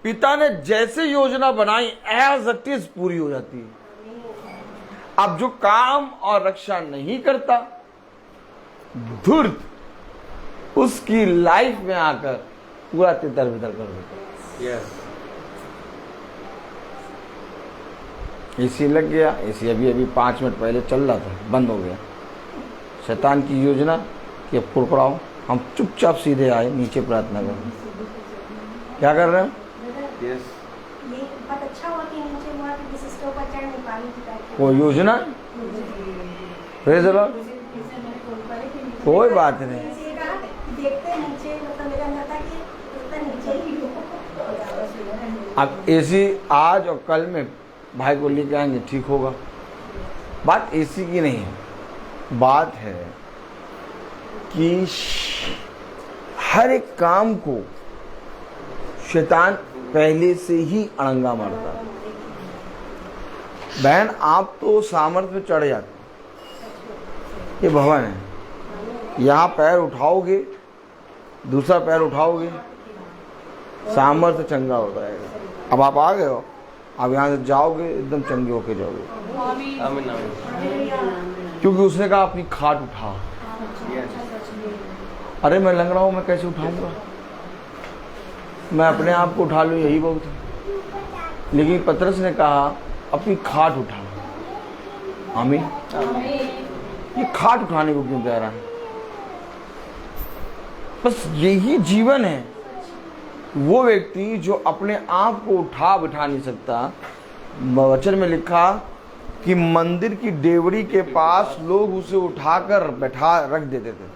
पिता ने जैसे योजना बनाई एज इट इज पूरी हो जाती है। अब जो काम और रक्षा नहीं करता, धूर्त, उसकी लाइफ में आकर पूरा तितर बितर कर देता। यस। एसी लग गया, एसी अभी 5 मिनट पहले चल रहा था, बंद हो गया। शैतान की योजना कि अब कुड़कुड़ाओ, हम चुपचाप सीधे आए नीचे प्रार्थना करें। क्या कर रहे हैं? यस। ये बहुत अच्छा हुआ कि नीचे हुआ कि सिस्टर का चढ़ नहीं पानी की। वो योजना प्रेज़ द लॉर्ड, कोई बात नहीं। देखते नीचे, मतलब मेरा अंदर था कि नीचे ही हो। अब एसी आज और कल में भाई को लेके आएंगे, ठीक होगा। बात एसी की नहीं है, बात है कि हर एक काम को शैतान पहले से ही अड़ंगा मारता है। बहन, आप तो सामर्थ्य में चढ़ जाते, ये भवन है, यहाँ पैर उठाओगे, दूसरा पैर उठाओगे, सामर्थ्य चंगा हो जाएगा। अब आप आ गए हो, अब यहाँ से जाओगे एकदम चंगे होके जाओगे। आमीन आमीन। क्योंकि उसने कहा अपनी खाट उठा। अरे मैं लंगड़ा हूं, मैं कैसे उठाऊंगा? मैं अपने आप को उठा लूं, यही बहुत है। लेकिन पतरस ने कहा अपनी खाट उठा। आमीन। ये खाट उठाने को क्यों कह रहा है? बस यही जीवन है। वो व्यक्ति जो अपने आप को उठा बिठा नहीं सकता, वचन में लिखा कि मंदिर की डेवड़ी के पास लोग उसे उठाकर बैठा रख देते थे,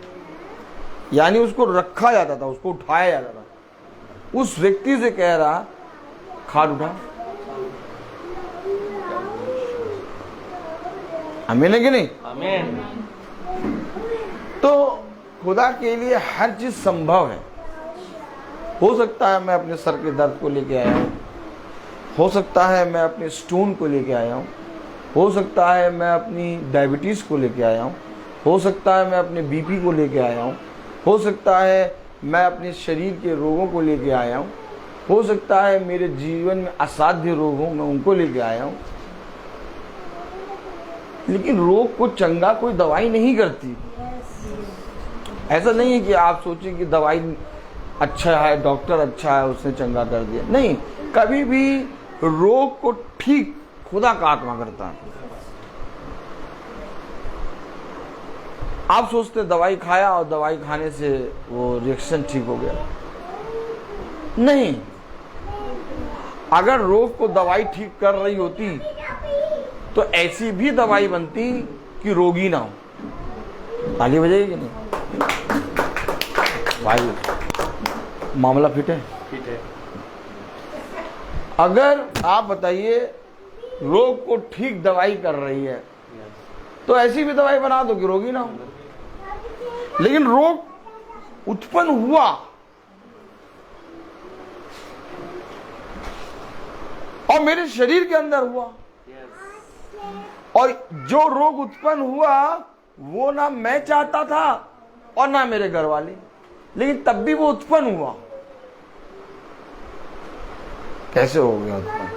यानी उसको रखा जाता था, उसको उठाया जाता था। उस व्यक्ति से कह रहा खाट उठा। आमीन है कि नहीं? आमीन। तो खुदा के लिए हर चीज संभव है। हो सकता है मैं अपने सर के दर्द को लेके आया हूँ, हो सकता है मैं अपने स्टोन को लेके आया हूँ, हो सकता है मैं अपनी डायबिटीज़ को लेके आया हूँ, हो सकता है मैं अपने बीपी को लेके आया हूँ, हो सकता है मैं अपने शरीर के रोगों को लेके आया हूँ, हो सकता है मेरे जीवन में असाध्य रोग हो, मैं उनको लेके आया हूँ। लेकिन रोग को चंगा कोई दवाई नहीं करती। ऐसा नहीं है कि आप सोचें कि दवाई अच्छा है, डॉक्टर अच्छा है, उसने चंगा कर दिया। नहीं, कभी भी रोग को ठीक खुदा का आत्मा करता है। आप सोचते दवाई खाया और दवाई खाने से वो रिएक्शन ठीक हो गया। नहीं, अगर रोग को दवाई ठीक कर रही होती तो ऐसी भी दवाई बनती कि रोगी ना हो। ताली बजेगी कि नहीं भाई? मामला फिट है? ठीक है। अगर आप बताइए रोग को ठीक दवाई कर रही है तो ऐसी भी दवाई बना दो कि रोगी ना हो। लेकिन रोग उत्पन्न हुआ और मेरे शरीर के अंदर हुआ, और जो रोग उत्पन्न हुआ वो ना मैं चाहता था और ना मेरे घर वाले, लेकिन तब भी वो उत्पन्न हुआ। कैसे हो गया उत्पन्न?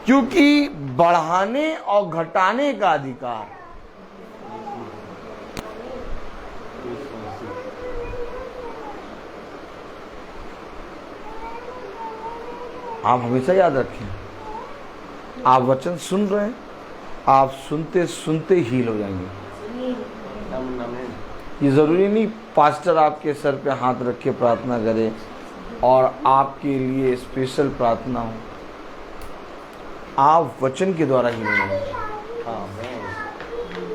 क्योंकि बढ़ाने और घटाने का अधिकार आप हमेशा याद रखें। आप वचन सुन रहे हैं, आप सुनते सुनते हील हो जाएंगे। ये जरूरी नहीं पास्टर आपके सर पे हाथ रख के प्रार्थना करे और आपके लिए स्पेशल प्रार्थना हो। आप वचन के द्वारा हील हो जाएंगे।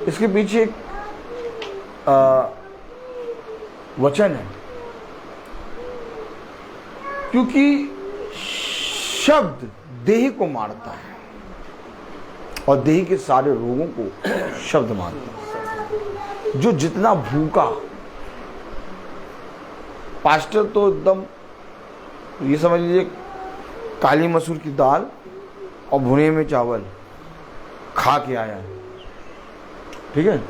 इसके पीछे एक वचन है, क्योंकि शब्द देह को मारता है और देह के सारे रोगों को शब्द मारता है। जो जितना भूखा पास्टर तो एकदम ये समझ लीजिए काली मसूर की दाल और भुने में चावल खा के आया है, ठीक है,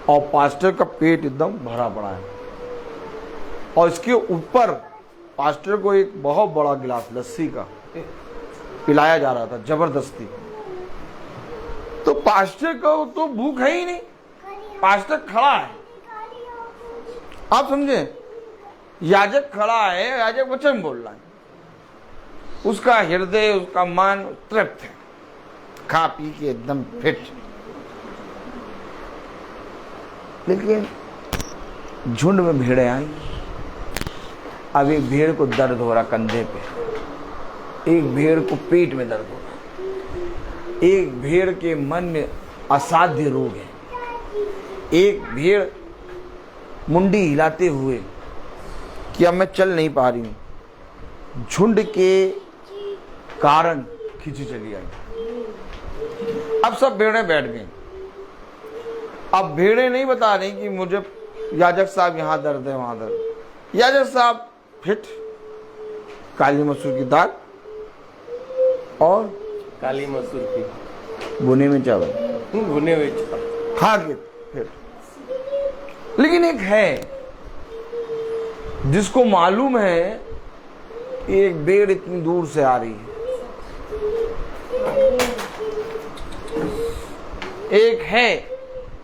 और पास्टर का पेट एकदम भरा पड़ा है और इसके ऊपर पास्टर को एक बहुत बड़ा गिलास लस्सी का पिलाया जा रहा था जबरदस्ती। तो पास्टर को तो भूख है ही नहीं, पास्टर खड़ा है, आप समझे, याजक खड़ा है, याजक वचन बोल रहा है, उसका हृदय उसका मन तृप्त है, खा पी के एकदम फिट। लेकिन झुंड में भेड़ें आई। अब एक भेड़ को दर्द हो रहा कंधे पे, एक भेड़ को पेट में दर्द हो रहा, एक भेड़ के मन में असाध्य रोग है, एक भेड़ मुंडी हिलाते हुए कि अब मैं चल नहीं पा रही हूं, झुंड के कारण खींची चली आई। अब सब भेड़ें बैठ गई। अब भेड़ें नहीं बता रही कि मुझे याजक साहब यहां दर्द है वहां दर्द। याजक साहब फिट, काली मसूर की दाल और काली मसूर की भुने में चावल भुने हुए चावल खा के फिट। लेकिन एक है जिसको मालूम है कि एक भेड़ इतनी दूर से आ रही है, एक है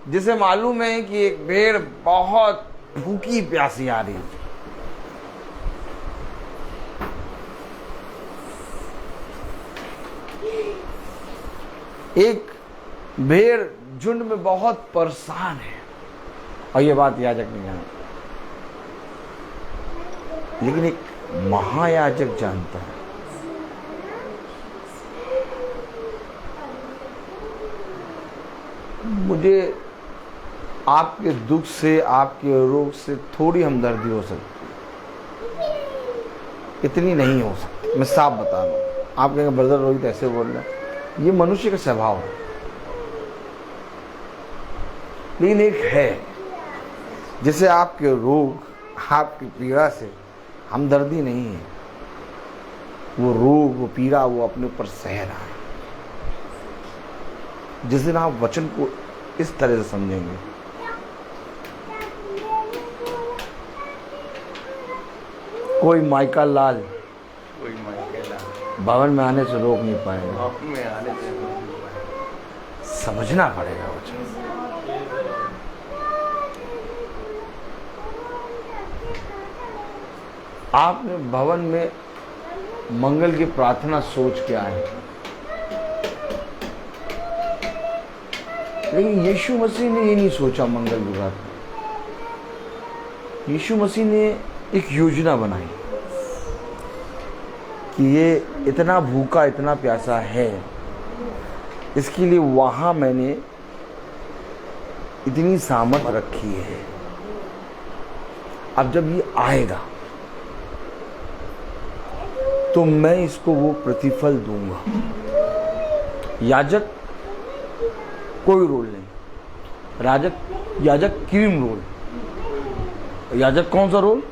जिसे मालूम है कि एक भेड़ बहुत भूखी प्यासी आ रही है। एक भेड़ झुंड में बहुत परेशान है और ये बात याजक नहीं जानता, लेकिन एक महायाजक जानता है। मुझे आपके दुख से, आपके रोग से थोड़ी हमदर्दी हो सकती, इतनी नहीं हो सकती। मैं साफ बता रहा हूं। आप कहेंगे ब्रदर रोहित ऐसे बोल रहे हैं, ये मनुष्य का स्वभाव है। लेकिन एक है जिसे आपके रोग, आपकी पीड़ा से हमदर्दी नहीं है, वो रोग, वो पीड़ा वो अपने ऊपर सह रहा है। जिस दिन आप वचन को इस तरह से समझेंगे, कोई माइका लाल कोई माइकेला भवन में आने से रोक नहीं पाएगा। आप में आने से रोक नहीं पाएगा। समझना पड़ेगा वचन। आपने भवन में मंगल की प्रार्थना सोच के आए, लेकिन यीशु मसीह ने ये नहीं सोचा मंगल की प्रार्थना। यीशु मसीह ने एक योजना बनाई कि ये इतना भूखा, इतना प्यासा है, इसके लिए वहां मैंने इतनी सामर्थ रखी है। अब जब ये आएगा तो मैं इसको वो प्रतिफल दूंगा। याजक कोई रोल नहीं, याजक क्रीम रोल। याजक कौन सा रोल?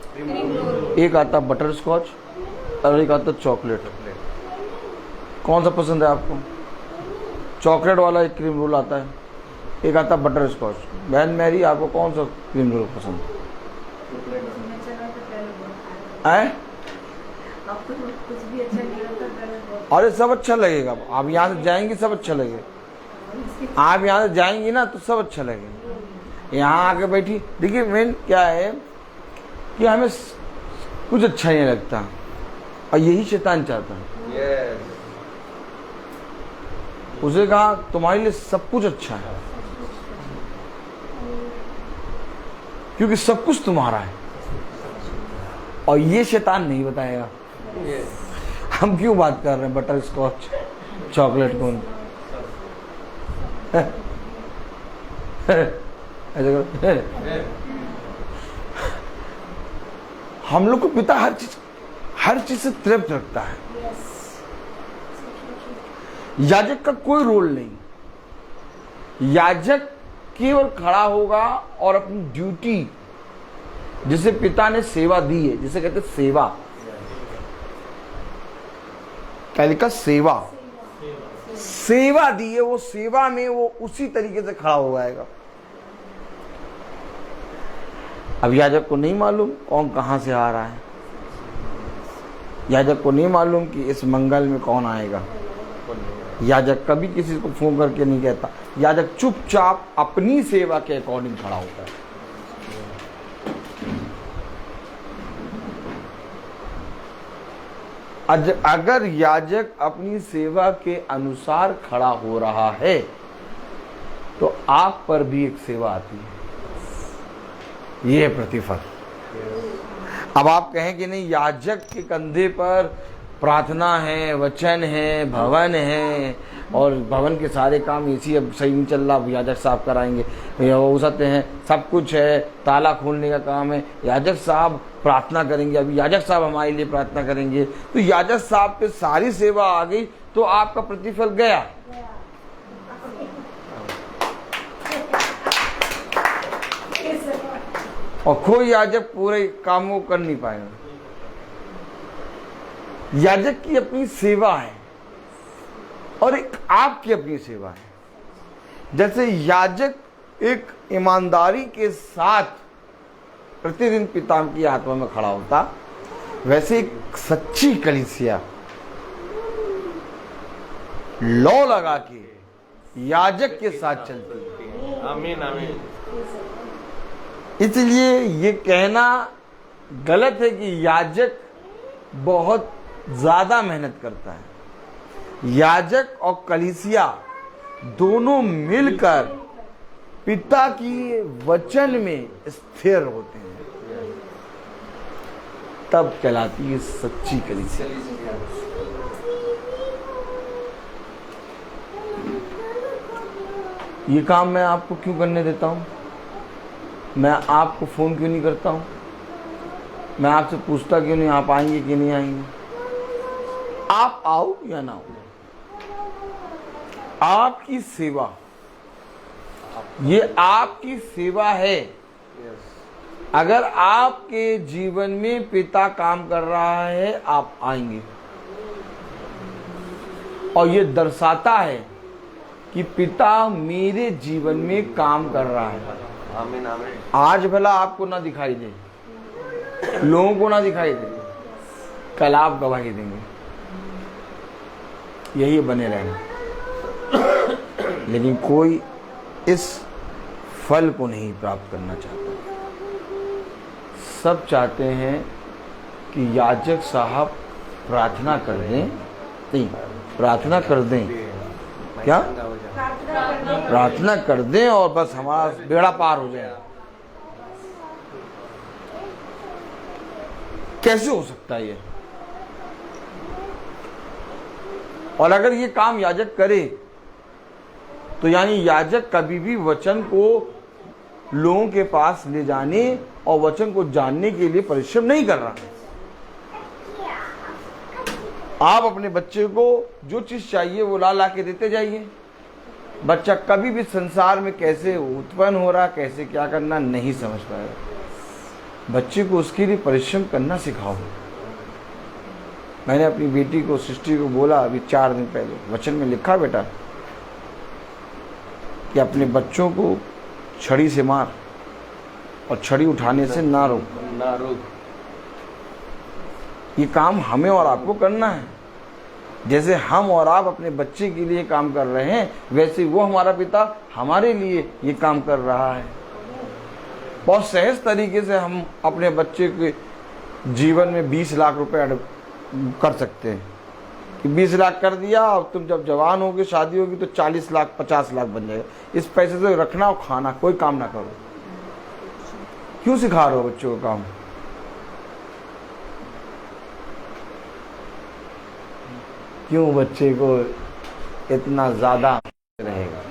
एक आता बटर स्कॉच और एक आता चॉकलेट। कौन सा पसंद है आपको? चॉकलेट वाला एक क्रीम रोल आता है, एक आता बटर स्कॉच। बहन मैरी, आपको कौन सा क्रीम रोल पसंद है? अरे सब अच्छा लगेगा। आप यहाँ से जाएंगी सब अच्छा लगेगा। आप यहाँ से जाएंगी ना तो सब अच्छा लगेगा। यहाँ आके बैठी, देखिए मेन क्या है कि हमें कुछ अच्छा नहीं लगता और यही शैतान चाहता है। उसे कहा तुम्हारे लिए सब कुछ अच्छा है क्योंकि सब कुछ तुम्हारा है, और ये शैतान नहीं बताएगा। हम क्यों बात कर रहे हैं बटर स्कॉच चॉकलेट कौन? हम लोग को पिता हर चीज से तृप्त रखता है। याजक का कोई रोल नहीं। याजक केवल खड़ा होगा और अपनी ड्यूटी, जिसे पिता ने सेवा दी है, जिसे कहते सेवा, क्या लिखा? सेवा दी है, वो सेवा में वो उसी तरीके से खड़ा हो जाएगा। अब याजक को नहीं मालूम कौन कहां से आ रहा है। याजक को नहीं मालूम कि इस मंगल में कौन आएगा। याजक कभी किसी को फोन करके नहीं कहता। याजक चुपचाप अपनी सेवा के अकॉर्डिंग खड़ा होता है। अगर याजक अपनी सेवा के अनुसार खड़ा हो रहा है तो आप पर भी एक सेवा आती है, ये प्रतिफल। अब आप कहें कि नहीं, याजक के कंधे पर प्रार्थना है, वचन है, भवन है, और भवन के सारे काम इसी अब सही नहीं चल रहा, याजक साहब कराएंगे, हो सकते हैं सब कुछ है, ताला खोलने का काम है, याजक साहब प्रार्थना करेंगे, अभी याजक साहब हमारे लिए प्रार्थना करेंगे, तो याजक साहब पे सारी सेवा आ गई तो आपका प्रतिफल गया। और कोई याजक पूरे काम को कर नहीं पाएगा। याजक की अपनी सेवा है और एक आपकी अपनी सेवा है। जैसे याजक एक ईमानदारी के साथ प्रतिदिन पिता की आत्मा में खड़ा होता, वैसे एक सच्ची कलीसिया लौ लगा के याजक के साथ चलती है। आमीन आमीन। इसलिए ये कहना गलत है कि याजक बहुत ज्यादा मेहनत करता है। याजक और कलीसिया दोनों मिलकर पिता की वचन में स्थिर होते हैं, तब कहलाती है सच्ची कलीसिया। ये काम मैं आपको क्यों करने देता हूं? मैं आपको फोन क्यों नहीं करता हूं? मैं आपसे पूछता क्यों नहीं आप आएंगे कि नहीं आएंगे? आप आओ या ना आओ, आपकी सेवा, ये आपकी सेवा है। अगर आपके जीवन में पिता काम कर रहा है, आप आएंगे, और ये दर्शाता है कि पिता मेरे जीवन में काम कर रहा है। आमीन आमीन। आज भला आपको ना दिखाई दे, लोगों को ना दिखाई दे, कल आप गवाही देंगे। यही बने रहना। लेकिन कोई इस फल को नहीं प्राप्त करना चाहता। सब चाहते हैं कि याजक साहब प्रार्थना कर दें, नहीं प्रार्थना कर दें, क्या प्रार्थना कर दें और बस हमारा बेड़ा पार हो जाए। कैसे हो सकता है ये? और अगर ये काम याजक करे तो यानी याजक कभी भी वचन को लोगों के पास ले जाने और वचन को जानने के लिए परिश्रम नहीं कर रहा। आप अपने बच्चे को जो चीज चाहिए वो ला ला के देते जाइए। बच्चा कभी भी संसार में कैसे उत्पन्न हो रहा, कैसे क्या करना नहीं समझ पाएगा। बच्चे को उसके लिए परिश्रम करना सिखाओ। मैंने अपनी बेटी को, सृष्टि को बोला अभी 4 दिन पहले, वचन में लिखा बेटा कि अपने बच्चों को छड़ी से मार और छड़ी उठाने से ना रोक। ये काम हमें और आपको करना है। जैसे हम और आप अपने बच्चे के लिए काम कर रहे हैं, वैसे वो हमारा पिता हमारे लिए ये काम कर रहा है। बहुत सहज तरीके से हम अपने बच्चे के जीवन में 20 लाख रुपए कर सकते हैं कि 20 लाख कर दिया और तुम जब जवान होगे, शादी होगी तो 40 लाख 50 लाख बन जाएगा। इस पैसे से रखना और खाना, कोई काम ना करो। क्यों सिखा रहे हो बच्चों को काम? क्यों बच्चे को इतना ज्यादा रहेगा?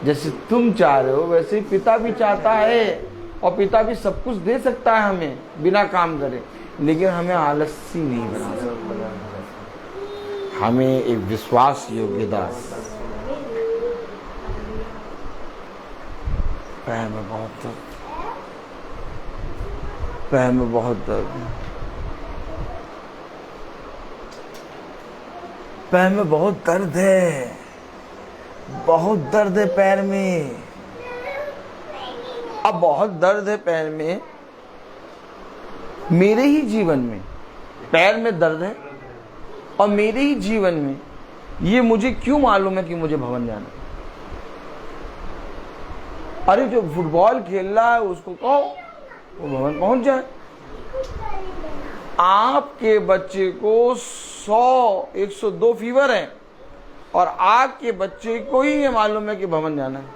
जैसे तुम चाह रहे हो वैसे ही पिता भी चाहता है, और पिता भी सब कुछ दे सकता है हमें बिना काम करे, लेकिन हमें आलसी नहीं बना सकता। हमें एक विश्वास योग्यता। पैर में बहुत दर्द, पैर में बहुत दर्द, पैर में बहुत दर्द है, बहुत दर्द है पैर में। अब बहुत दर्द है पैर में, मेरे ही जीवन में पैर में दर्द है और मेरे ही जीवन में ये मुझे क्यों मालूम है कि मुझे भवन जाना? अरे जो फुटबॉल खेल रहा है उसको कहो वो भवन पहुंच जाए। आपके बच्चे को 100-102 फीवर है और आपके बच्चे को ही ये मालूम है कि भवन जाना है।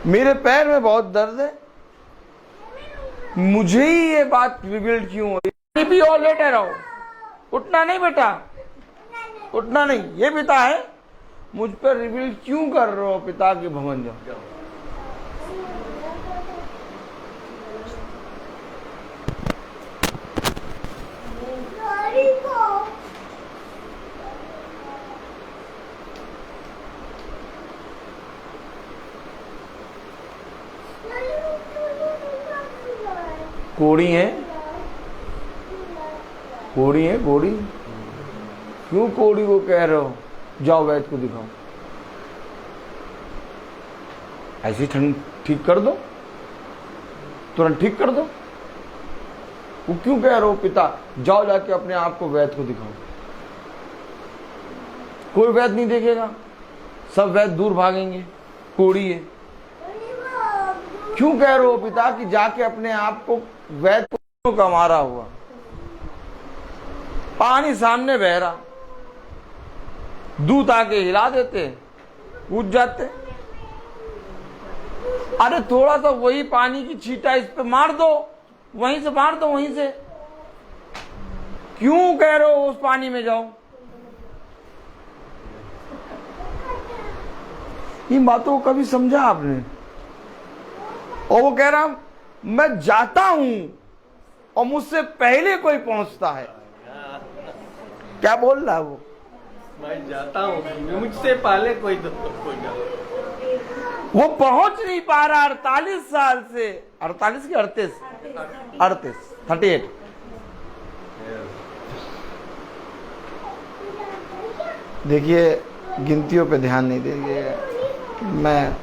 मेरे पैर में बहुत दर्द है, मुझे ही ये बात रिवील्ड क्यों हो रही? भी और लेटे रहो, उठना नहीं बेटा, उठना नहीं। ये पिता है, मुझ पर रिवील्ड क्यों कर रहे हो पिता के भवन जाओ। कोड़ी है, कोड़ी है, कोड़ी। क्यों कोड़ी को कह रहे हो? जाओ वैद्य को दिखाओ। ऐसी ठंड ठीक कर दो, तुरंत ठीक कर दो। वो क्यों कह रहे हो पिता? जाओ जाके अपने आप को वैद्य को दिखाओ। कोई वैद्य नहीं देखेगा, सब वैद्य दूर भागेंगे, कोड़ी है। क्यों कह रहे हो पिता कि जाके अपने आप को वैद्य का मारा हुआ? पानी सामने बह रहा, दूत आके हिला देते, कूद जाते। अरे थोड़ा सा वही पानी की छींटा इस पे मार दो, वहीं से मार दो, वहीं से। क्यों कह रहे हो उस पानी में जाओ? इन बातों को कभी समझा आपने? और वो कह रहा मैं जाता हूं और मुझसे पहले कोई पहुंचता है। क्या बोल रहा है वो? मैं जाता हूँ, मुझसे पहले कोई वो पहुंच नहीं पा रहा 48 साल से। 48 की 38 देखिए, गिनतियों पे ध्यान नहीं देंगे, मैं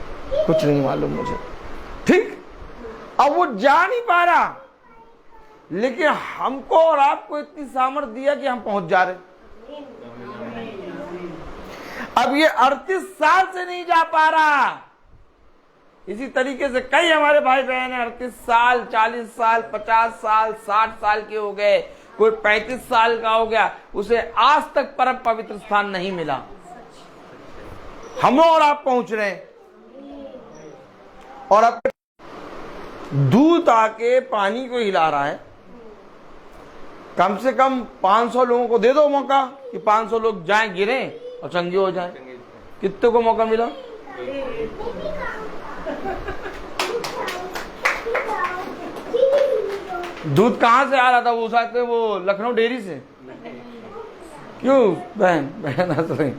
कुछ नहीं मालूम मुझे, ठीक। अब वो जा नहीं पा रहा, लेकिन हमको और आपको इतनी सामर्थ्य दिया कि हम पहुंच जा रहे। अब ये 38 साल से नहीं जा पा रहा। इसी तरीके से कई हमारे भाई बहन 38 साल, 40 साल, 50 साल, 60 साल के हो गए, कोई 35 साल का हो गया, उसे आज तक परम पवित्र स्थान नहीं मिला। हम और आप पहुंच रहे हैं। और अब दूत आके पानी को हिला रहा है, कम से कम 500 लोगों को दे दो मौका कि 500 लोग जाएं, गिरें और चंगे हो जाएं। कितने को मौका मिला? दूध कहाँ से आ रहा था? वो साथ में वो लखनऊ डेयरी से। क्यों बहन हंस रही?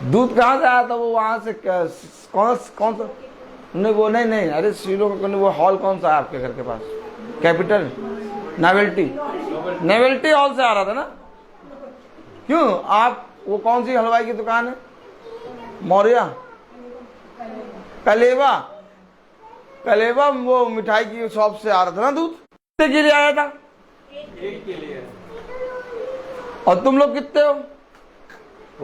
दूध कहाँ से आया था? वो वहां से कौन सा? नहीं वो नहीं, अरे सीलो का वो हॉल कौन सा है आपके घर के पास? कैपिटल नोवेल्टी हॉल से आ रहा था ना? क्यों आप वो कौन सी हलवाई की दुकान है? मौर्या कलेवा वो मिठाई की शॉप से आ रहा था ना दूध? कितने के लिए आया था? एक के लिए। और तुम लोग कितने हो?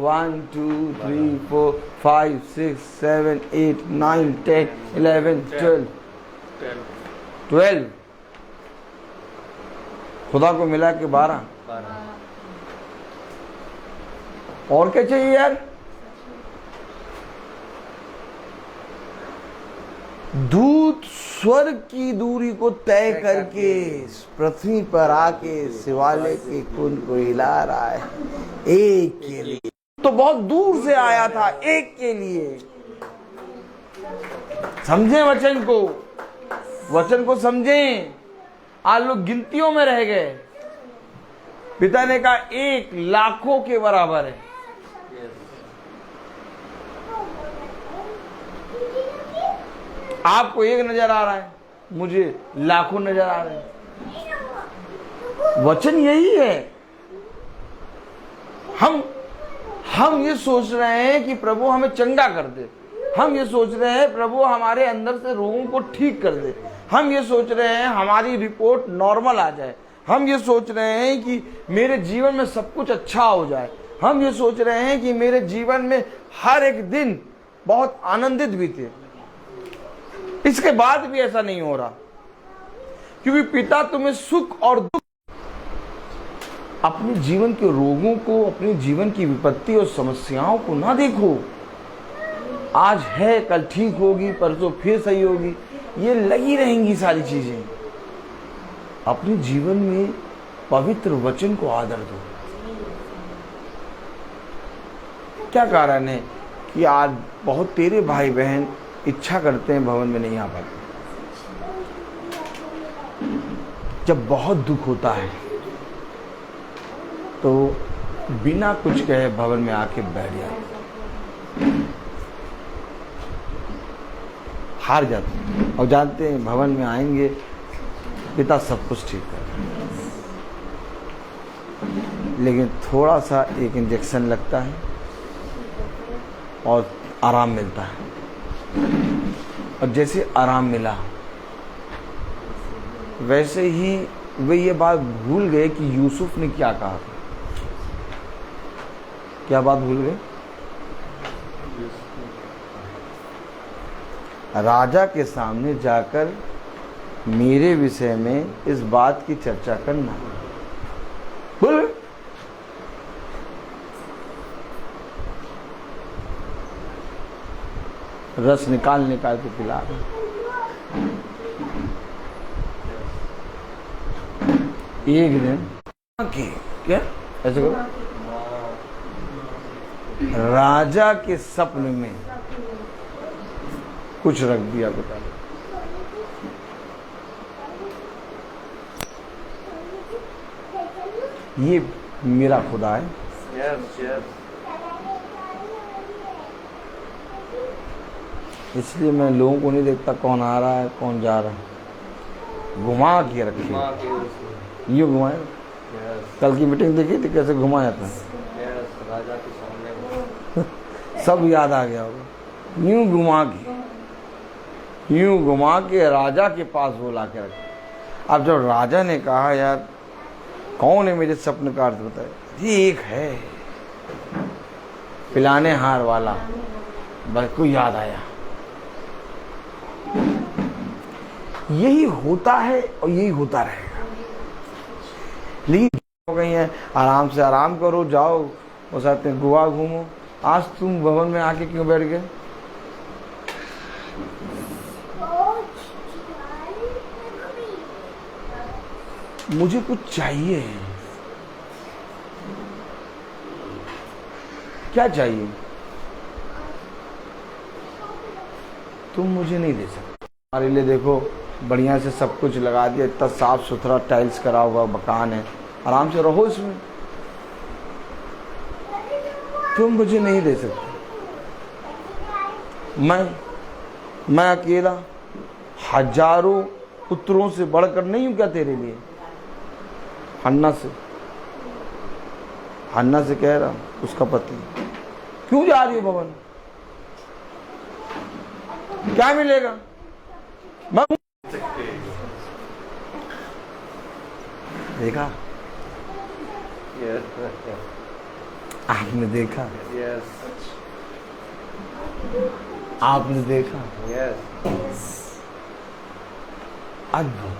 1 2 3 4 5 6 7 8 9 10 11 12 खुदा को मिला के 12। और क्या चाहिए यार? दूत स्वर्ग की दूरी को तय करके पृथ्वी पर आके शिवालय के कुंड को हिला रहा है एक के लिए। तो बहुत दूर से आया था एक के लिए। समझे वचन को समझें। आज लोग गिनतियों में रह गए। पिता ने कहा 1 लाखों के बराबर है। आपको 1 नजर आ रहा है, मुझे लाखों नजर आ रहे हैं। वचन यही है। हम ये सोच रहे हैं कि प्रभु हमें चंगा कर दे। हम ये सोच रहे हैं प्रभु हमारे अंदर से रोगों को ठीक कर दे। हम ये सोच रहे हैं हमारी रिपोर्ट नॉर्मल आ जाए। हम ये सोच रहे हैं कि मेरे जीवन में सब कुछ अच्छा हो जाए। हम ये सोच रहे हैं कि मेरे जीवन में हर एक दिन बहुत आनंदित बीते। इसके बाद भी ऐसा नहीं हो रहा, क्योंकि पिता तुम्हें सुख और दुख, अपने जीवन के रोगों को, अपने जीवन की विपत्ति और समस्याओं को ना देखो। आज है, कल ठीक होगी, परसों फिर सही होगी, ये लगी रहेंगी सारी चीजें। अपने जीवन में पवित्र वचन को आदर दो। क्या कारण है कि आज बहुत तेरे भाई बहन इच्छा करते हैं, भवन में नहीं आ पाते? जब बहुत दुख होता है तो बिना कुछ कहे भवन में आके बैठ जाते, हार जाते हैं और जानते हैं भवन में आएंगे पिता सब कुछ ठीक कर। लेकिन थोड़ा सा एक इंजेक्शन लगता है और आराम मिलता है। और जैसे आराम मिला वैसे ही वे ये बात भूल गए कि यूसुफ ने क्या कहा था। क्या बात भूल गए? राजा के सामने जाकर मेरे विषय में इस बात की चर्चा करना। बोल रस निकाल के पिला रहे। एक दिन क्या ऐसे करो, राजा के सपने में कुछ रख दिया पिता ने। ये मेरा खुदा है। इसलिए मैं लोगों को नहीं देखता कौन आ रहा है कौन जा रहा है। घुमा के रखिए, यूँ घुमाए। कल की मीटिंग देखी थी कैसे घुमाया था। राजा के सामने सब याद आ गया होगा। यूँ घुमा के राजा के पास वो ला के रखा। अब जब राजा ने कहा यार कौन है मेरे सपने का अर्थ बताए, ये एक है पिलाने हार वाला, बस को याद आया। यही होता है और यही होता रहेगा। लेकिन हो गई है, आराम से आराम करो, जाओ और साथ में गोवा घूमो। आज तुम भवन में आके क्यों बैठ गए? मुझे कुछ चाहिए। क्या चाहिए? तुम मुझे नहीं दे सकते। हमारे लिए देखो बढ़िया से सब कुछ लगा दिया, इतना साफ सुथरा टाइल्स करा हुआ मकान है, आराम से रहो इसमें। तुम मुझे नहीं दे सकते। मैं अकेला हजारों पुत्रों से बढ़कर नहीं हूं क्या तेरे लिए? हन्ना से कह रहा उसका पति, क्यों जा रही हो भवन? क्या मिलेगा? मैं देखा, आपने देखा, आपने देखा, अद्भुत।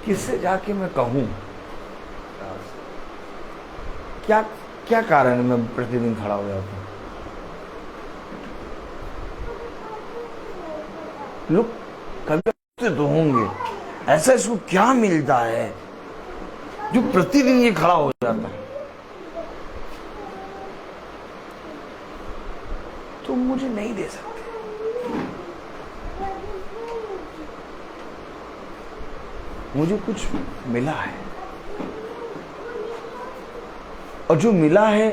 किससे जाके मैं कहूं? क्या क्या कारण है मैं प्रतिदिन खड़ा हो जाता हूं? लोग कभी तो होंगे, ऐसा इसको क्या मिलता है जो प्रतिदिन ये खड़ा हो जाता है? तुम मुझे नहीं दे सकते। मुझे कुछ मिला है, और जो मिला है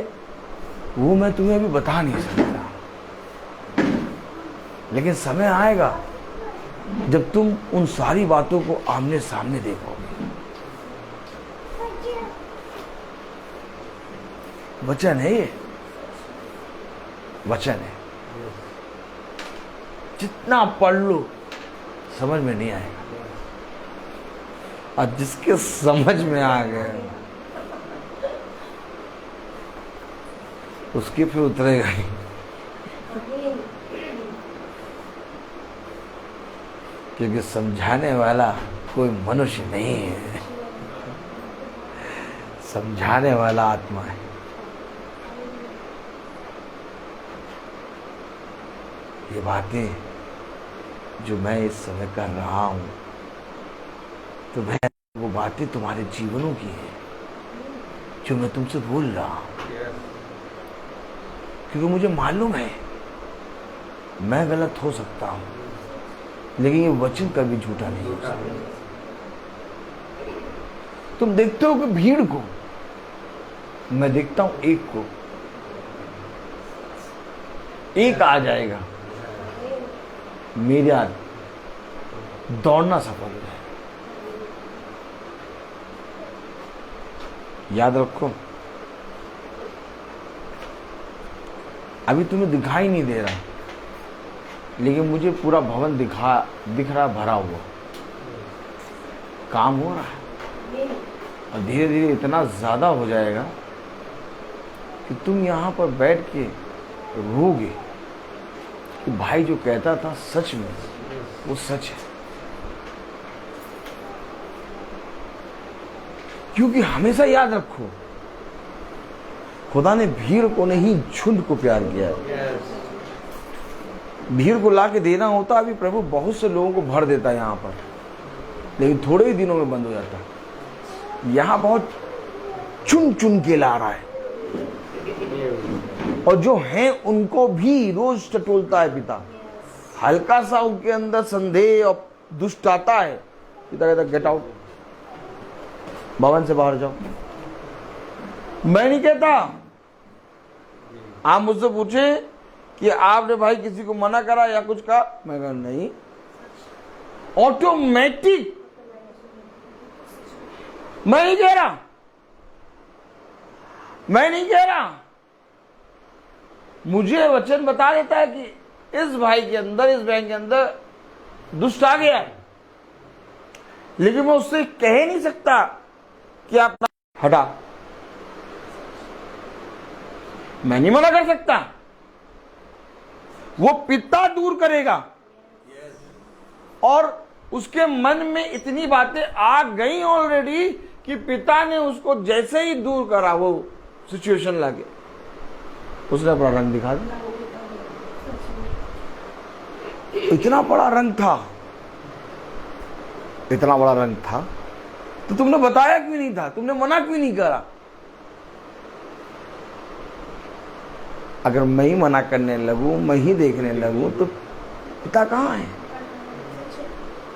वो मैं तुम्हें अभी बता नहीं सकता, लेकिन समय आएगा जब तुम उन सारी बातों को आमने सामने देखोगे। वचन है ये, वचन है। जितना पढ़ लो समझ में नहीं आएगा, और जिसके समझ में आ गए उसके फिर उतरेगा ही। क्योंकि समझाने वाला कोई मनुष्य नहीं है, समझाने वाला आत्मा है। ये बातें जो मैं इस समय कर रहा हूं, तो वो बातें तुम्हारे जीवनों की है जो मैं तुमसे बोल रहा हूं। क्योंकि मुझे मालूम है मैं गलत हो सकता हूं, लेकिन ये वचन कभी झूठा नहीं हो सकता। तुम देखते हो कि भीड़ को, मैं देखता हूं एक को, एक आ जाएगा, मेरा दौड़ना सफल हो जाएगा। याद रखो, अभी तुम्हें दिखाई नहीं दे रहा, लेकिन मुझे पूरा भवन दिख रहा, भरा हुआ, काम हो रहा है, और धीरे धीरे इतना ज्यादा हो जाएगा कि तुम यहां पर बैठ के रोगे कि भाई जो कहता था सच में वो सच है। क्योंकि हमेशा याद रखो, खुदा ने भीड़ को नहीं झुंड को प्यार किया है। भीड़ को लाके देना होता, अभी प्रभु बहुत से लोगों को भर देता है यहाँ पर, लेकिन थोड़े ही दिनों में बंद हो जाता है। यहाँ बहुत चुन चुन के ला रहा है, और जो हैं उनको भी रोज टटोलता है पिता। हल्का सा उनके अंदर संदेह और दुष्ट आता है, पिता कहता गेट आउट, भवन से बाहर जाओ। मैं नहीं कहता, आप मुझसे पूछे कि आपने भाई किसी को मना करा या कुछ कहा, मैं कहा नहीं, ऑटोमेटिक। मैं नहीं कह रहा, मैं नहीं कह रहा, मुझे वचन बता देता है कि इस भाई के अंदर, इस बहन के अंदर दुष्ट आ गया, लेकिन मैं उससे कह नहीं सकता कि आप हटा, मैं नहीं मना कर सकता, वो पिता दूर करेगा। और उसके मन में इतनी बातें आ गई ऑलरेडी कि पिता ने उसको जैसे ही दूर करा, वो सिचुएशन लाके उसने अपना रंग दिखा दिया। इतना बड़ा रंग था इतना बड़ा रंग था, तो तुमने बताया क्यों नहीं था? तुमने मना क्यों नहीं करा? अगर मैं ही मना करने लगूं, मैं ही देखने लगूं, तो पिता कहाँ है?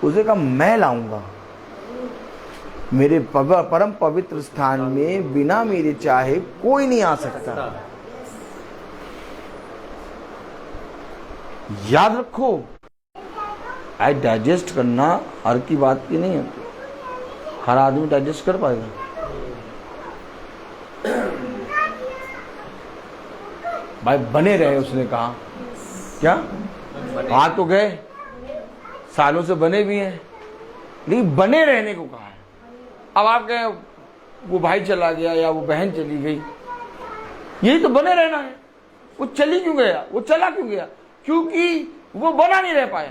उसे कहा मैं लाऊंगा। मेरे परम पवित्र स्थान में बिना मेरे चाहे कोई नहीं आ सकता। याद रखो, आई डाइजेस्ट करना हर की बात की नहीं होती, हर आदमी डाइजेस्ट कर पाएगा। भाई बने रहे, उसने कहा। क्या आ तो गए, सालों से बने भी हैं, लेकिन बने रहने को कहा है। अब आप कहें वो भाई चला गया या वो बहन चली गई, यही तो बने रहना है। वो चली क्यों गया, वो चला क्यों गया? क्योंकि वो बना नहीं रह पाया।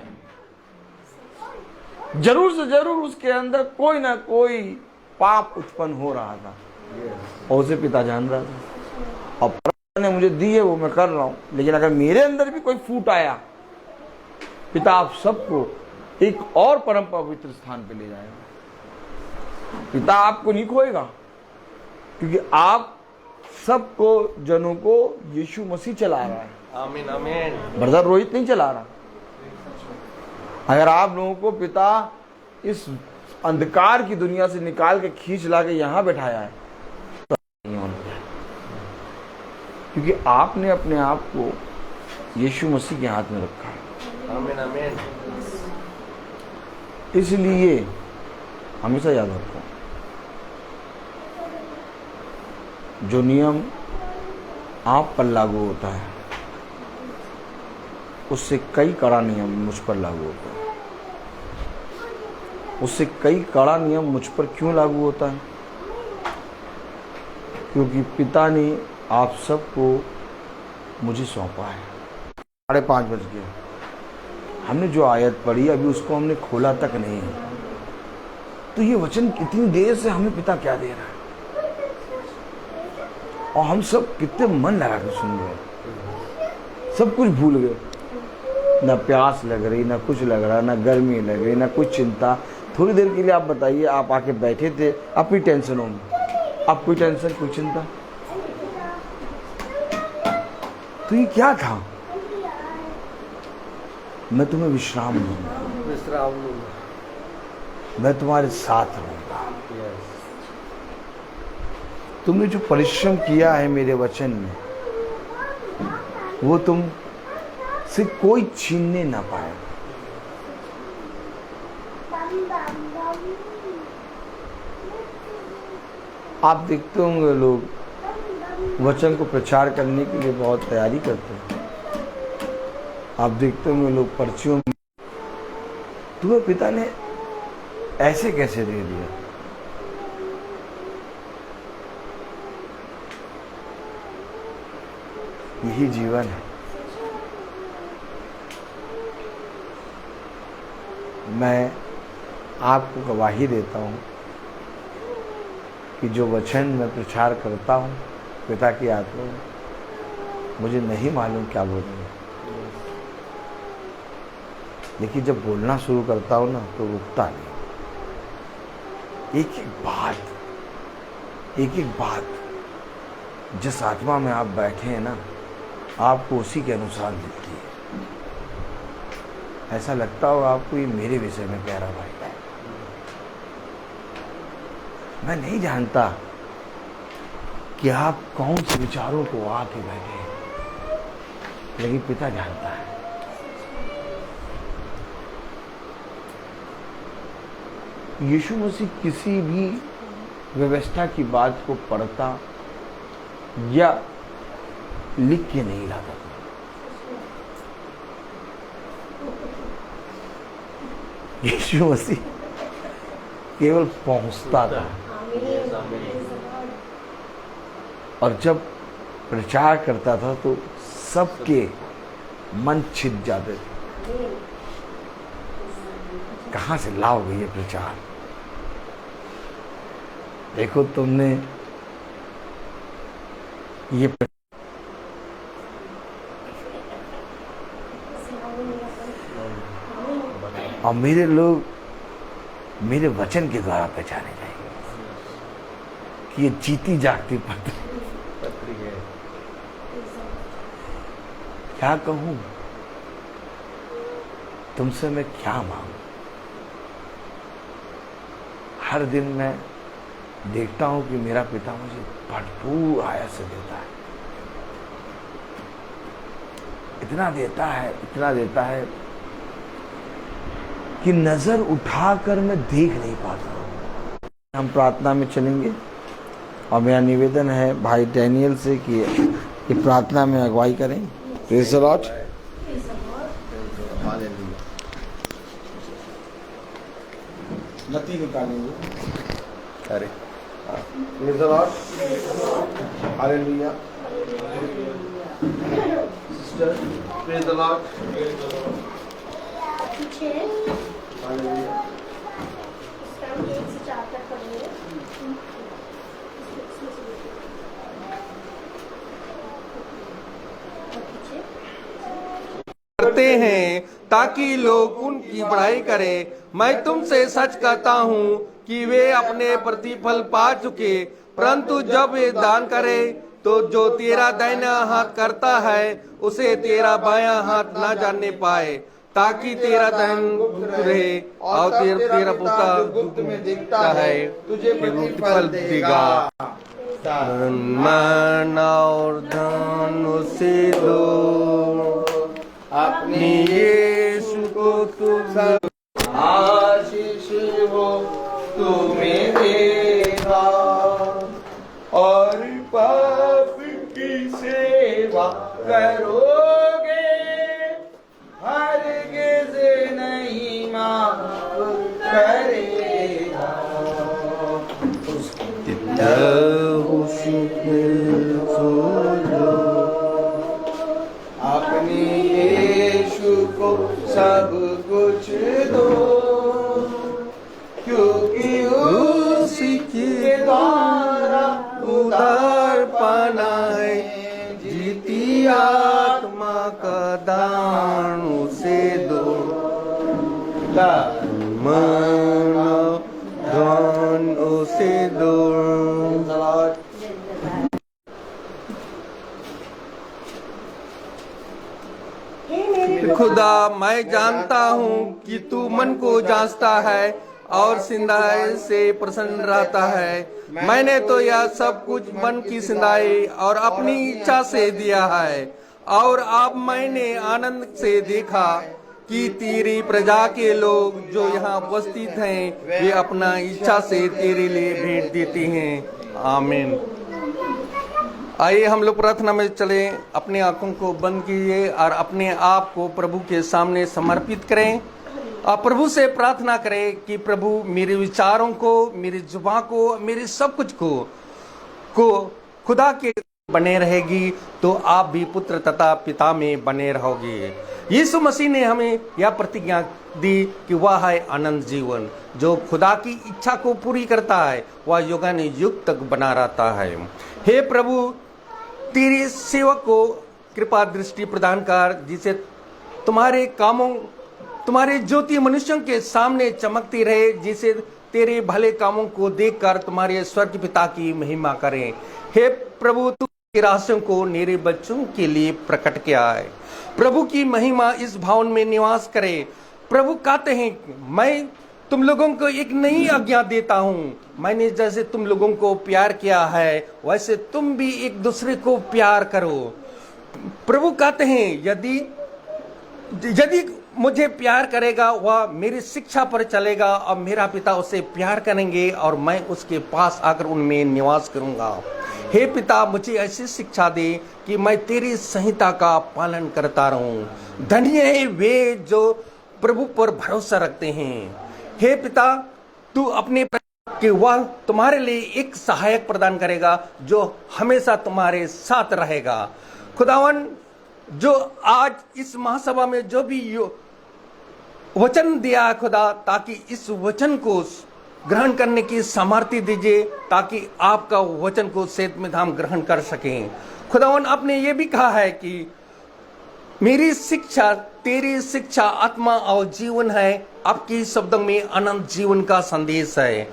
जरूर से जरूर उसके अंदर कोई ना कोई पाप उत्पन्न हो रहा था, और उसे पिता जान रहा था। और पिता ने मुझे दी है, वो मैं कर रहा हूं, लेकिन अगर मेरे अंदर भी कोई फूट आया, पिता आप सबको एक और परम पवित्र स्थान पे ले जाएगा। पिता आपको नहीं खोएगा, क्योंकि आप सबको, जनों को यीशु मसीह चला रहा है। आमीन आमीन। ब्रदर रोहित नहीं चला रहा। अगर आप लोगों को पिता इस अंधकार की दुनिया से निकाल के खींच ला के यहां बैठाया है, तो नहीं होना चाहिए, क्योंकि आपने अपने आप को यीशु मसीह के हाथ में रखा है। आमीन आमीन। इसलिए हमेशा याद रखो, जो नियम आप पर लागू होता है, उससे कई कड़ा नियम मुझ पर लागू होता है। उससे कई कड़ा नियम मुझ पर क्यों लागू होता है? क्योंकि पिता ने आप सबको मुझे सौंपा है। 5:30 बज गए, हमने जो आयत पढ़ी अभी उसको हमने खोला तक नहीं है। तो ये वचन कितनी देर से हमें पिता क्या दे रहा है, और हम सब कितने मन लगा के सुन रहे, सब कुछ भूल गए। ना प्यास लग रही, ना कुछ लग रहा, ना गर्मी लग रही, ना कुछ चिंता। थोड़ी देर के लिए आप बताइए, आप आके बैठे थे अपनी टेंशनों में, अब कोई टेंशन, कोई चिंता, तो ये क्या था? मैं तुम्हें विश्राम दूंगा, मैं तुम्हारे साथ रहूंगा। तुमने जो परिश्रम किया है मेरे वचन में, वो तुम से कोई छीनने ना पाए। आप देखते होंगे लोग वचन को प्रचार करने के लिए बहुत तैयारी करते हैं। आप देखते होंगे लोग पर्चियों में, तुम्हें पिता ने ऐसे कैसे दे दिया? यही जीवन है। मैं आपको गवाही देता हूँ कि जो वचन मैं प्रचार करता हूँ पिता की आत्मा में, मुझे नहीं मालूम क्या बोलूँगा, लेकिन जब बोलना शुरू करता हूँ ना तो रुकता नहीं। एक एक बात जिस आत्मा में आप बैठे हैं ना, आपको उसी के अनुसार मिलती है। ऐसा लगता हो आपको ये मेरे विषय में कह रहा भाई। मैं नहीं जानता कि आप कौन से विचारों को आके बैठे हैं, लेकिन पिता जानता है। यीशु मसीह किसी भी व्यवस्था की बात को पढ़ता या लिख के नहीं लाता था। यीशु मसीह केवल पहुंचता था, और जब प्रचार करता था तो सबके मन छिद जाते थे। कहां से लाओगे ये प्रचार? देखो तुमने ये और मेरे लोग मेरे वचन के द्वारा पहचाने जाएंगे कि ये जीती जागती पत्री है। क्या कहूं तुमसे, मैं क्या मांगू? हर दिन मैं देखता हूं कि मेरा पिता मुझे भरपूर आयत से देता है, इतना देता है कि नजर उठाकर मैं देख नहीं पाता। हम प्रार्थना में चलेंगे और मेरा निवेदन है भाई डैनियल से कि ये प्रार्थना में अगुवाई करें। Praise the Lord. नती निकालेंगे। अरे praise the Lord. Hallelujah. Sister praise the Lord. पीछे हालेलुया। इसका हम 1 से 4 तक पढ़ेंगे। करते हैं ताकि लोग उनकी बड़ाई करें। मैं तुमसे सच कहता हूँ कि वे अपने प्रतिफल पा चुके। परंतु जब वे दान करे तो जो तेरा दाहिना हाथ करता है उसे तेरा बायां हाथ ना जानने पाए, ताकि तेरा दान गुप्त रहे और तेरा पिता गुप्त में देखता है तुझे प्रतिफल देगा। मन और धन उसे दो, अपने यीशु को तुम आशीष हो तुम्हें देगा, और पाप की सेवा करोगे हरगिज़ नहीं माफ करेगा। अपने यीशु को सब कुछ दो, क्योंकि उसी के द्वारा उद्धार पाना है। जीती आत्मा का दान उसे दो, दान उसे दो। खुदा, मैं जानता हूँ कि तू मन को जांचता है और सिंधाई से प्रसन्न रहता है। मैंने तो यह सब कुछ मन की सिंधाई और अपनी इच्छा से दिया है, और अब मैंने आनंद से देखा कि तेरी प्रजा के लोग जो यहाँ उपस्थित हैं वे अपना इच्छा से तेरे लिए भेंट देते हैं। आमीन। आइए हम लोग प्रार्थना में चले। अपने आंखों को बंद कीजिए और अपने आप को प्रभु के सामने समर्पित करें और प्रभु से प्रार्थना करें कि प्रभु मेरे विचारों को, मेरी जुबान को, मेरे सब कुछ को खुदा के बने रहेगी तो आप भी पुत्र तथा पिता में बने रहोगे। यीशु मसीह ने हमें यह प्रतिज्ञा दी कि वह है अनंत जीवन, जो खुदा की इच्छा को पूरी करता है वह युगान युग तक बना रहता है। हे प्रभु, तेरे सेवक को कृपा दृष्टि प्रदान कर, जिसे तुम्हारे कामों, तुम्हारे ज्योति मनुष्यों के सामने चमकती रहे, जिसे तेरे भले कामों को देखकर तुम्हारे स्वर्ग पिता की महिमा करें। हे प्रभु, तू रहस्यों को मेरे बच्चों के लिए प्रकट किया है। प्रभु की महिमा इस भवन में निवास करे। प्रभु कहते हैं, मैं तुम लोगों को एक नई आज्ञा देता हूँ। मैंने जैसे तुम लोगों को प्यार किया है वैसे तुम भी एक दूसरे को प्यार करो। प्रभु कहते हैं, यदि मुझे प्यार करेगा वह मेरी शिक्षा पर चलेगा और मेरा पिता उसे प्यार करेंगे और मैं उसके पास आकर उनमें निवास करूंगा। हे पिता, मुझे ऐसी शिक्षा दे कि मैं तेरी संहिता का पालन करता रहूं। धन्य है वे जो प्रभु पर भरोसा रखते हैं। हे पिता, तू अपने कि वह तुम्हारे लिए एक सहायक प्रदान करेगा जो हमेशा तुम्हारे साथ रहेगा। खुदावन, जो आज इस महासभा में जो भी वचन दिया है खुदा, ताकि इस वचन को ग्रहण करने की सामर्थ्य दीजिए, ताकि आपका वचन को सेत में हम ग्रहण कर सकें। खुदावन, आपने ये भी कहा है कि मेरी शिक्षा तेरी शिक्षा आत्मा और जीवन है, आपके शब्दों में अनंत जीवन का संदेश है।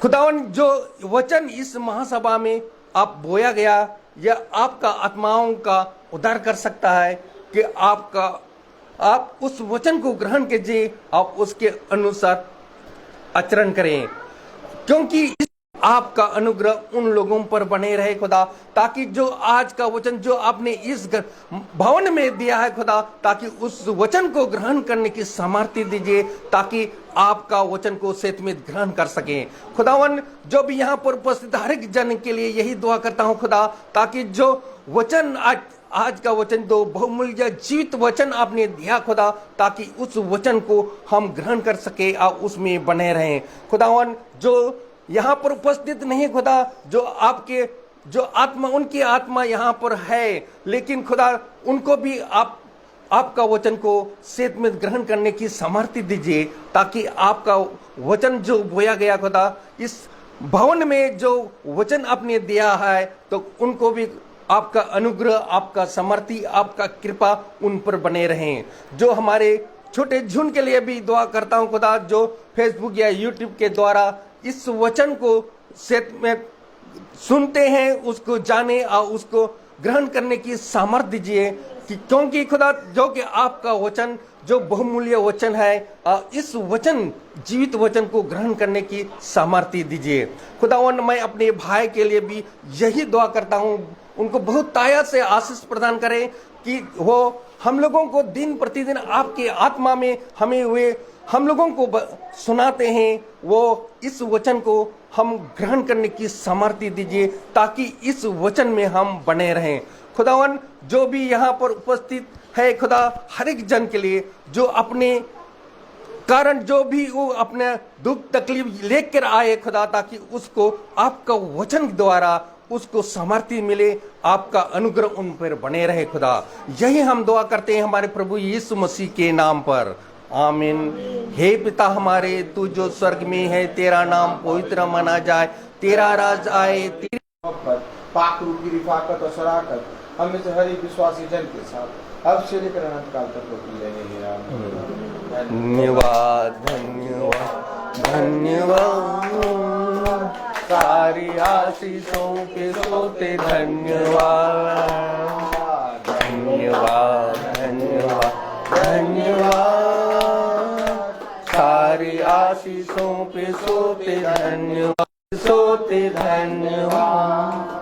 खुदावन जो वचन इस महासभा में आप बोया गया, यह आपका आत्माओं का उद्धार कर सकता है कि आप उस वचन को ग्रहण कीजिए, आप उसके अनुसार आचरण करें, क्योंकि आपका अनुग्रह उन लोगों पर बने रहे खुदा, ताकि जो आज का वचन जो आपने इस भवन में दिया है खुदा, ताकि उस वचन को ग्रहण करने की सामर्थ्य दीजिए, ताकि आपका वचन को सेत में ग्रहण कर सकें। खुदावन जो भी यहाँ पर उपस्थित हर एक जन के लिए यही दुआ करता हूँ खुदा, ताकि जो वचन आज का वचन दो बहुमूल्य जीवित वचन आपने दिया खुदा, ताकि उस वचन को हम ग्रहण कर सके और उसमें बने रहें। खुदावन जो यहाँ पर उपस्थित नहीं खुदा, जो आत्मा उनकी आत्मा यहाँ पर है, लेकिन खुदा उनको भी आपका वचन को सेत में ग्रहण करने की सामर्थ्य दीजिए, ताकि आपका वचन जो बोया गया खुदा, इस भवन में जो वचन आपने दिया है, तो उनको भी आपका अनुग्रह, आपका सामर्थ्य, आपका कृपा उन पर बने रहें। जो हमारे छोटे झुंड के लिए भी दुआ करता हूँ खुदा, जो फेसबुक या यूट्यूब के द्वारा इस वचन को सेत में सुनते हैं, उसको जाने और उसको ग्रहण करने की सामर्थ्य दीजिए, क्योंकि खुदा जो कि आपका वचन जो बहुमूल्य वचन है, इस वचन जीवित वचन को ग्रहण करने की सामर्थ्य दीजिए। खुदावन मैं अपने भाई के लिए भी यही दुआ करता हूँ, उनको बहुत ताया से आशीष प्रदान करें कि वो हम लोगों को दिन प्रतिदिन आपके आत्मा में हम लोगों को सुनाते हैं, वो इस वचन को हम ग्रहण करने की सामर्थ्य दीजिए, ताकि इस वचन में हम बने रहें। खुदावन जो भी यहाँ पर उपस्थित है खुदा, हर एक जन के लिए जो अपने कारण जो भी वो अपने दुख तकलीफ लेकर आए खुदा, ताकि उसको आपका वचन द्वारा उसको सामर्थ्य मिले, आपका अनुग्रह उन पर बने रहे खुदा। यही हम दुआ करते हैं हमारे प्रभु यीशु मसीह के नाम पर, आमीन। हे पिता हमारे, तू जो स्वर्ग में है, तेरा नाम पवित्र माना जाए, तेरा राज आए, तेरी पाक रूपी रिफाकत और शराकत हम में से हर एक विश्वासी जन के साथ अब से लेकर अनंत काल तक होती रहेगी। धन्यवाद धन्यवाद धन्यवाद, सारी आशीषों के सोते धन्यवाद धन्यवाद धन्यवाद धन्यवाद, सारी आशीषों पे सोते धन्यवाद सोते धन्यवाद।